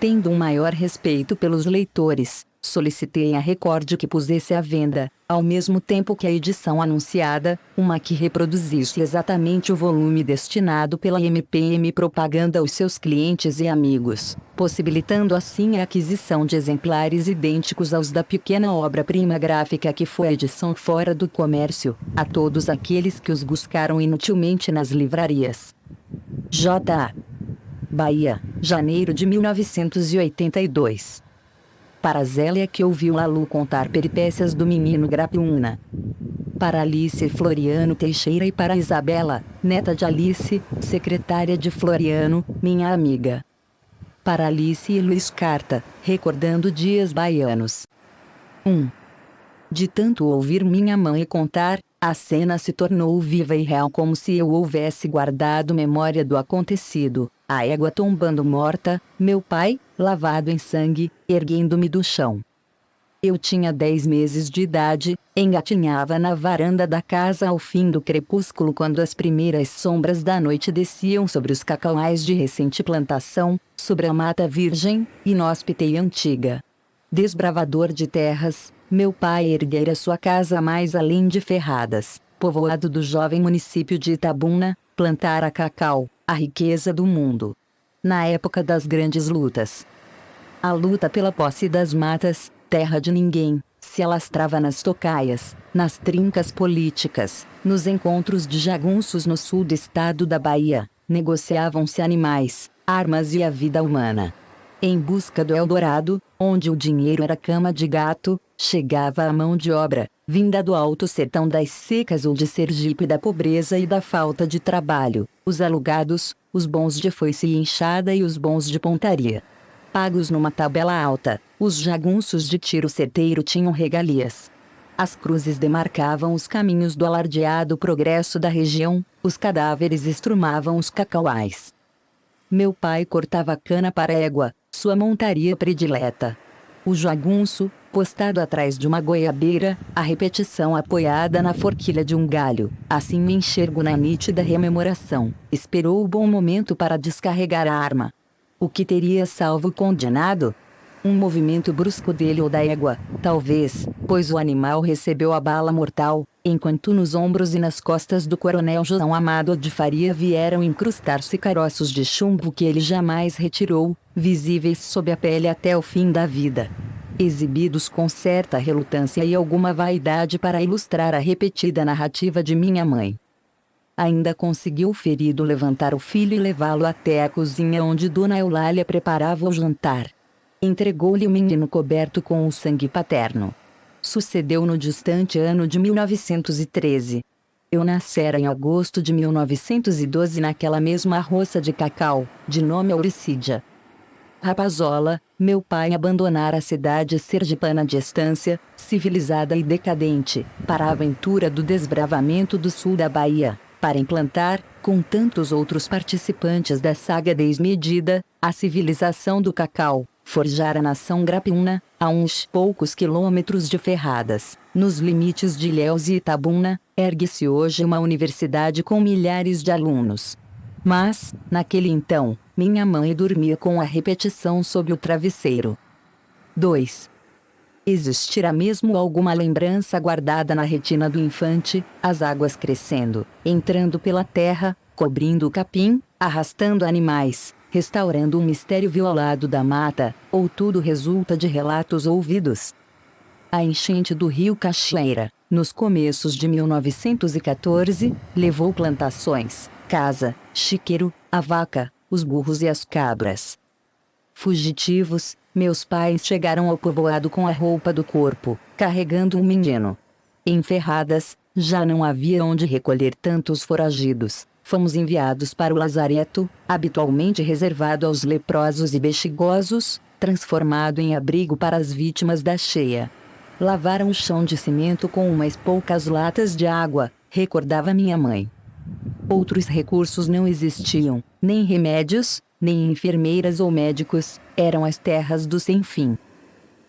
Speaker 1: Tendo um maior respeito pelos leitores, solicitei à Record que pusesse à venda, ao mesmo tempo que a edição anunciada, uma que reproduzisse exatamente o volume destinado pela MPM Propaganda aos seus clientes e amigos, possibilitando assim a aquisição de exemplares idênticos aos da pequena obra-prima gráfica que foi a edição fora do comércio, a todos aqueles que os buscaram inutilmente nas livrarias. J.A. Bahia, janeiro de 1982. Para Zélia que ouviu Lalu contar peripécias do Menino Grapiúna. Para Alice Floriano Teixeira e para Isabela, neta de Alice, secretária de Floriano, minha amiga. Para Alice e Luiz Carta, recordando dias baianos. 1. De tanto ouvir minha mãe contar, a cena se tornou viva e real como se eu houvesse guardado memória do acontecido. A égua tombando morta, meu pai, lavado em sangue, erguendo-me do chão. Eu tinha 10 meses de idade, engatinhava na varanda da casa ao fim do crepúsculo quando as primeiras sombras da noite desciam sobre os cacauais de recente plantação, sobre a mata virgem, inóspita e antiga. Desbravador de terras, meu pai erguera sua casa mais além de Ferradas, povoado do jovem município de Itabuna, plantara cacau, a riqueza do mundo. Na época das grandes lutas. A luta pela posse das matas, terra de ninguém, se alastrava nas tocaias, nas trincas políticas, nos encontros de jagunços no sul do estado da Bahia, negociavam-se animais, armas e a vida humana. Em busca do Eldorado, onde o dinheiro era cama de gato, chegava a mão de obra, vinda do alto sertão das secas ou de Sergipe da pobreza e da falta de trabalho, os alugados, os bons de foice e enxada e os bons de pontaria. Pagos numa tabela alta, os jagunços de tiro certeiro tinham regalias. As cruzes demarcavam os caminhos do alardeado progresso da região, os cadáveres estrumavam os cacauais. Meu pai cortava cana para égua, sua montaria predileta. O jagunço, postado atrás de uma goiabeira, a repetição apoiada na forquilha de um galho, assim me enxergo na nítida rememoração, esperou o bom momento para descarregar a arma. O que teria salvo o condenado? Um movimento brusco dele ou da égua, talvez, pois o animal recebeu a bala mortal, enquanto nos ombros e nas costas do coronel João Amado de Faria vieram incrustar-se caroços de chumbo que ele jamais retirou, visíveis sob a pele até o fim da vida. Exibidos com certa relutância e alguma vaidade para ilustrar a repetida narrativa de minha mãe. Ainda conseguiu o ferido levantar o filho e levá-lo até a cozinha onde Dona Eulália preparava o jantar. Entregou-lhe o menino coberto com o sangue paterno. Sucedeu no distante ano de 1913. Eu nascera em agosto de 1912 naquela mesma roça de cacau, de nome Auricídia. Rapazola, meu pai abandonara a cidade sergipana de estância, civilizada e decadente, para a aventura do desbravamento do sul da Bahia, para implantar, com tantos outros participantes da saga desmedida, a civilização do cacau, forjar a nação grapiúna, a uns poucos quilômetros de Ferradas, nos limites de Ilhéus e Itabuna, ergue-se hoje uma universidade com milhares de alunos. Mas, naquele então, minha mãe dormia com a repetição sob o travesseiro. 2. Existirá mesmo alguma lembrança guardada na retina do infante, as águas crescendo, entrando pela terra, cobrindo o capim, arrastando animais, restaurando um mistério violado da mata, ou tudo resulta de relatos ouvidos? A enchente do rio Cachoeira, nos começos de 1914, levou plantações, casa, chiqueiro, a vaca, os burros e as cabras. Fugitivos, meus pais chegaram ao povoado com a roupa do corpo, carregando um menino. Em Ferradas, já não havia onde recolher tantos foragidos. Fomos enviados para o lazareto, habitualmente reservado aos leprosos e bexigosos, transformado em abrigo para as vítimas da cheia. Lavaram o chão de cimento com umas poucas latas de água, recordava minha mãe. Outros recursos não existiam, nem remédios, nem enfermeiras ou médicos, eram as terras do sem-fim.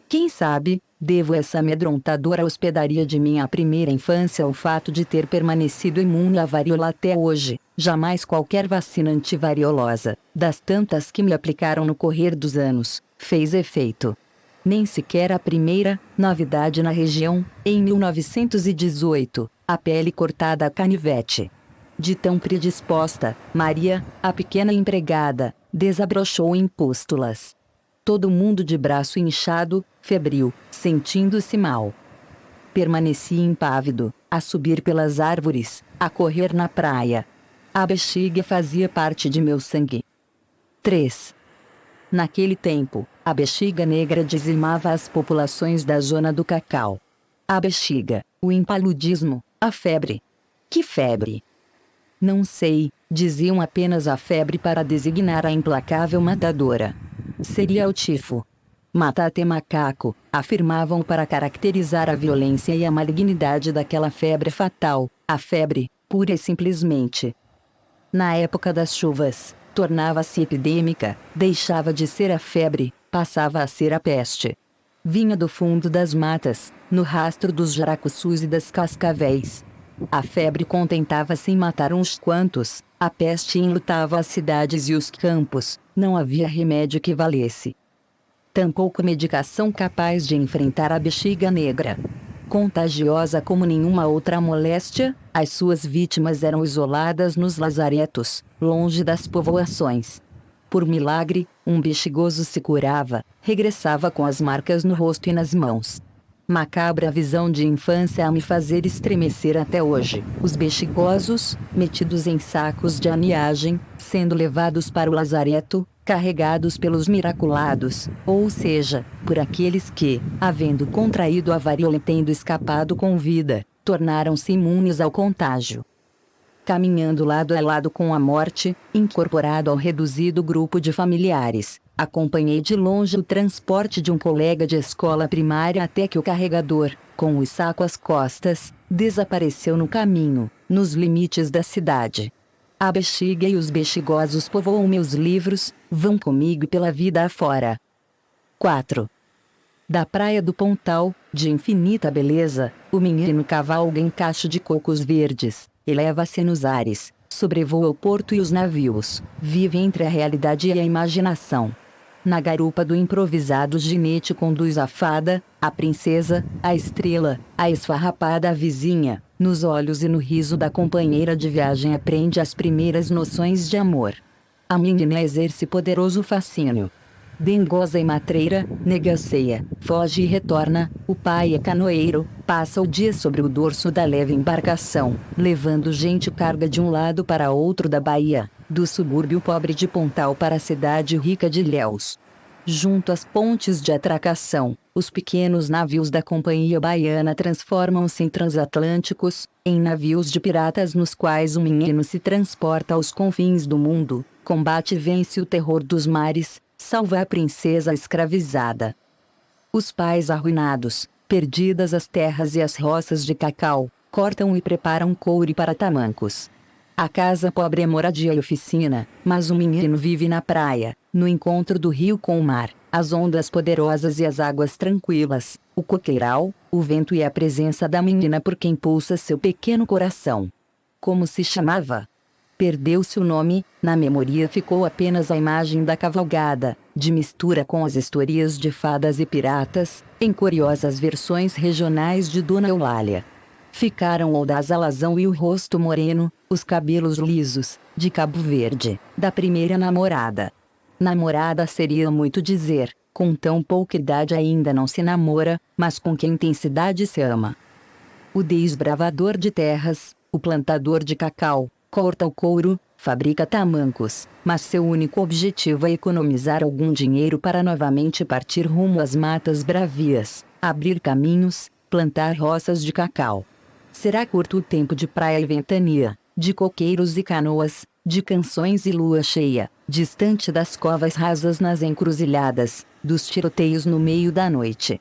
Speaker 1: Quem sabe, devo essa amedrontadora hospedaria de minha primeira infância ao fato de ter permanecido imune à varíola até hoje, jamais qualquer vacina antivariolosa, das tantas que me aplicaram no correr dos anos, fez efeito. Nem sequer a primeira, novidade na região, em 1918, a pele cortada a canivete. De tão predisposta, Maria, a pequena empregada, desabrochou em pústulas. Todo mundo de braço inchado, febril, sentindo-se mal. Permaneci impávido, a subir pelas árvores, a correr na praia. A bexiga fazia parte de meu sangue. 3. Naquele tempo, a bexiga negra dizimava as populações da zona do cacau. A bexiga, o impaludismo, a febre. Que febre? Não sei, diziam apenas a febre para designar a implacável matadora. Seria o tifo. Matate macaco, afirmavam para caracterizar a violência e a malignidade daquela febre fatal, a febre, pura e simplesmente. Na época das chuvas, tornava-se epidêmica, deixava de ser a febre, passava a ser a peste. Vinha do fundo das matas, no rastro dos jaracuçus e das cascavéis. A febre contentava-se em matar uns quantos, a peste enlutava as cidades e os campos, não havia remédio que valesse. Tampouco medicação capaz de enfrentar a bexiga negra. Contagiosa como nenhuma outra moléstia, as suas vítimas eram isoladas nos lazaretos, longe das povoações. Por milagre, um bexigoso se curava, regressava com as marcas no rosto e nas mãos. Macabra visão de infância a me fazer estremecer até hoje. Os bexigosos, metidos em sacos de aniagem, sendo levados para o lazareto, carregados pelos miraculados, ou seja, por aqueles que, havendo contraído a varíola e tendo escapado com vida, tornaram-se imunes ao contágio. Caminhando lado a lado com a morte, incorporado ao reduzido grupo de familiares, acompanhei de longe o transporte de um colega de escola primária até que o carregador, com o saco às costas, desapareceu no caminho, nos limites da cidade. A bexiga e os bexigosos povoam meus livros, vão comigo pela vida afora. 4. Da praia do Pontal, de infinita beleza, o menino cavalga em cacho de cocos verdes, eleva-se nos ares, sobrevoa o porto e os navios, vive entre a realidade e a imaginação. Na garupa do improvisado ginete conduz a fada, a princesa, a estrela, a esfarrapada vizinha, nos olhos e no riso da companheira de viagem aprende as primeiras noções de amor. A menina exerce poderoso fascínio. dengosa e matreira, negaceia, foge e retorna. O pai é canoeiro, passa o dia sobre o dorso da leve embarcação, levando gente carga de um lado para outro da Bahia, do subúrbio pobre de Pontal para a cidade rica de Ilhéus. Junto às pontes de atracação, os pequenos navios da Companhia Baiana transformam-se em transatlânticos, em navios de piratas nos quais o menino se transporta aos confins do mundo, combate e vence o terror dos mares, salva a princesa escravizada. Os pais arruinados, perdidas as terras e as roças de cacau, cortam e preparam coure para tamancos. A casa pobre é moradia e oficina, mas o menino vive na praia, no encontro do rio com o mar, as ondas poderosas e as águas tranquilas, o coqueiral, o vento e a presença da menina por quem pulsa seu pequeno coração. Como se chamava? Perdeu-se o nome, na memória ficou apenas a imagem da cavalgada, de mistura com as histórias de fadas e piratas, em curiosas versões regionais de Dona Eulália. Ficaram o das alazão e o rosto moreno, os cabelos lisos, de Cabo Verde, da primeira namorada. Namorada seria muito dizer, com tão pouca idade ainda não se namora, mas com que intensidade se ama. O desbravador de terras, o plantador de cacau, corta o couro, fabrica tamancos, mas seu único objetivo é economizar algum dinheiro para novamente partir rumo às matas bravias, abrir caminhos, plantar roças de cacau. Será curto o tempo de praia e ventania, de coqueiros e canoas, de canções e lua cheia, distante das covas rasas nas encruzilhadas, dos tiroteios no meio da noite.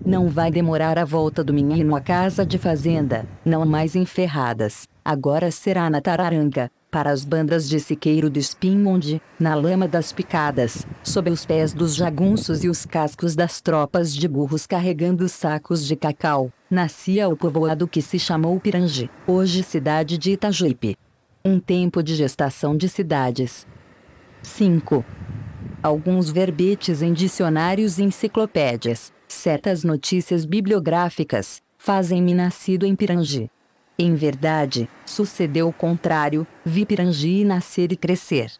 Speaker 1: Não vai demorar a volta do menino à casa de fazenda, não mais em Ferradas, agora será na Tararanga, para as bandas de Siqueiro do Espinho onde, na lama das picadas, sob os pés dos jagunços e os cascos das tropas de burros carregando sacos de cacau, nascia o povoado que se chamou Pirangi, hoje cidade de Itajuípe. Um tempo de gestação de cidades. 5. Alguns verbetes em dicionários e enciclopédias, certas notícias bibliográficas, fazem-me nascido em Pirangi. Em verdade, sucedeu o contrário, vi Pirangi nascer e crescer.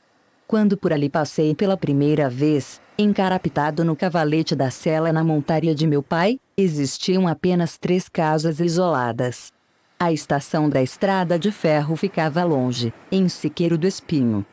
Speaker 1: Quando por ali passei pela primeira vez, encarapitado no cavalete da sela na montaria de meu pai, existiam apenas 3 casas isoladas. A estação da estrada de ferro ficava longe, em Siqueiro do Espinho.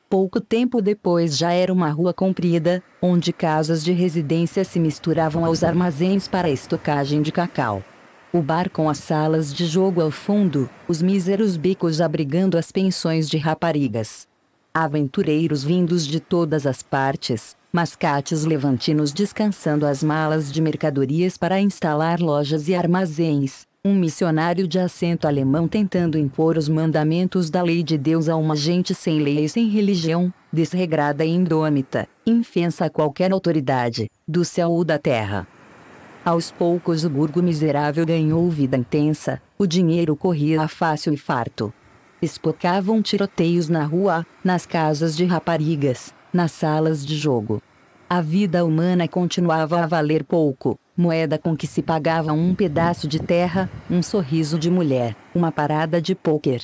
Speaker 1: Pouco tempo depois já era uma rua comprida, onde casas de residência se misturavam aos armazéns para a estocagem de cacau. O bar com as salas de jogo ao fundo, os míseros becos abrigando as pensões de raparigas. Aventureiros vindos de todas as partes, mascates levantinos descansando as malas de mercadorias para instalar lojas e armazéns, um missionário de acento alemão tentando impor os mandamentos da lei de Deus a uma gente sem lei e sem religião, desregrada e indômita, infensa a qualquer autoridade, do céu ou da terra. Aos poucos o burgo miserável ganhou vida intensa, o dinheiro corria fácil e farto. Espocavam tiroteios na rua, nas casas de raparigas, nas salas de jogo. A vida humana continuava a valer pouco, moeda com que se pagava um pedaço de terra, um sorriso de mulher, uma parada de pôquer.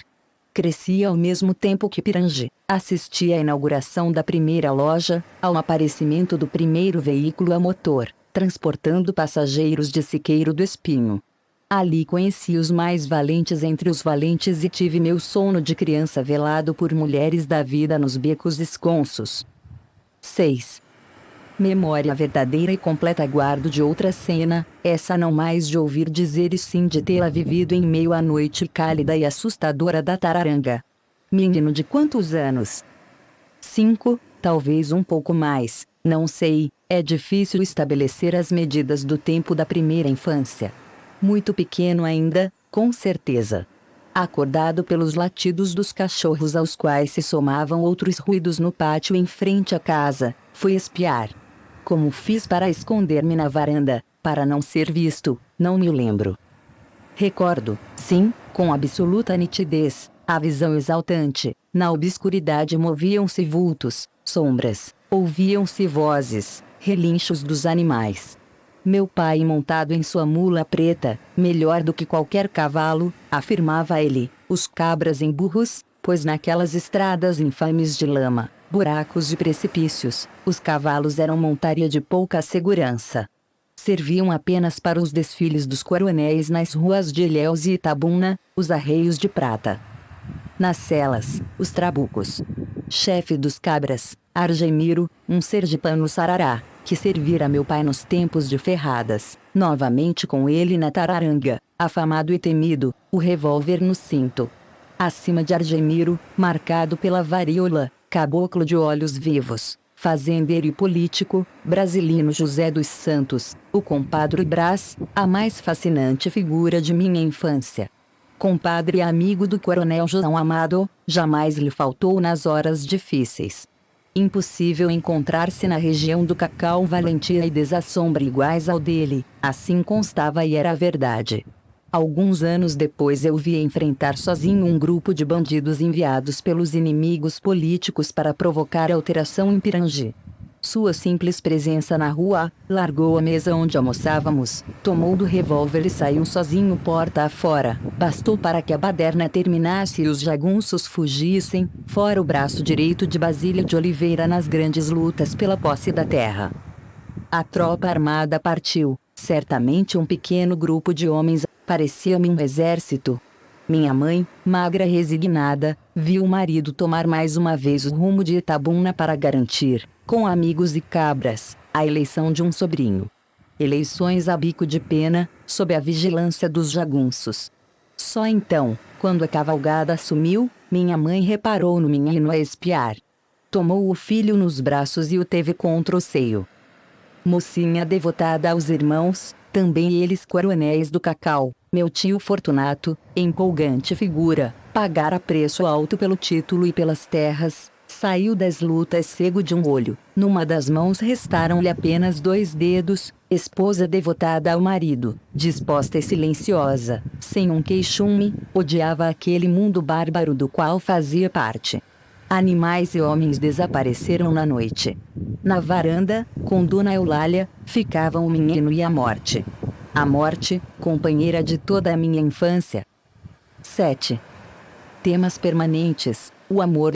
Speaker 1: Crescia ao mesmo tempo que Pirangi, assistia à inauguração da primeira loja, ao aparecimento do primeiro veículo a motor, transportando passageiros de Siqueiro do Espinho. Ali conheci os mais valentes entre os valentes e tive meu sono de criança velado por mulheres da vida nos becos esconsos. 6. Memória verdadeira e completa guardo de outra cena, essa não mais de ouvir dizer e sim de tê-la vivido em meio à noite cálida e assustadora da Tararanga. Menino de quantos anos? 5, talvez um pouco mais, não sei, é difícil estabelecer as medidas do tempo da primeira infância. Muito pequeno ainda, com certeza. Acordado pelos latidos dos cachorros aos quais se somavam outros ruídos no pátio em frente à casa, fui espiar. Como fiz para esconder-me na varanda, para não ser visto, não me lembro. Recordo, sim, com absoluta nitidez, a visão exaltante, na obscuridade moviam-se vultos, sombras, ouviam-se vozes, relinchos dos animais. Meu pai montado em sua mula preta, melhor do que qualquer cavalo, afirmava ele, os cabras em burros, pois naquelas estradas infames de lama, buracos e precipícios, os cavalos eram montaria de pouca segurança. Serviam apenas para os desfiles dos coronéis nas ruas de Ilhéus e Itabuna, os arreios de prata. Nas celas, os trabucos. Chefe dos cabras, Argemiro, um sergipano sarará, que servira meu pai nos tempos de ferradas, novamente com ele na tararanga, afamado e temido, o revólver no cinto. Acima de Argemiro, marcado pela varíola, caboclo de olhos vivos, fazendeiro e político, brasilino José dos Santos, o compadre Brás, a mais fascinante figura de minha infância. Compadre e amigo do coronel João Amado, jamais lhe faltou nas horas difíceis. Impossível encontrar-se na região do Cacau valentia e desassombro iguais ao dele, assim constava e era a verdade. Alguns anos depois eu vi enfrentar sozinho um grupo de bandidos enviados pelos inimigos políticos para provocar alteração em Pirangi. Sua simples presença na rua, largou a mesa onde almoçávamos, tomou do revólver e saiu sozinho porta afora. Bastou para que a baderna terminasse e os jagunços fugissem, fora o braço direito de Basílio de Oliveira nas grandes lutas pela posse da terra. A tropa armada partiu, certamente um pequeno grupo de homens, parecia-me um exército. Minha mãe, magra e resignada, viu o marido tomar mais uma vez o rumo de Itabuna para garantir, com amigos e cabras, a eleição de um sobrinho. Eleições a bico de pena, sob a vigilância dos jagunços. Só então, quando a cavalgada sumiu, minha mãe reparou no menino a espiar. Tomou o filho nos braços e o teve contra o seio. Mocinha devotada aos irmãos, também eles coronéis do Cacau, meu tio Fortunato, empolgante figura, pagara preço alto pelo título e pelas terras, saiu das lutas cego de um olho, numa das mãos restaram-lhe apenas 2 dedos, esposa devotada ao marido, disposta e silenciosa, sem um queixume, odiava aquele mundo bárbaro do qual fazia parte. Animais e homens desapareceram na noite. Na varanda, com Dona Eulália, ficavam o menino e a morte. A morte, companheira de toda a minha infância. 7. Temas permanentes, o amor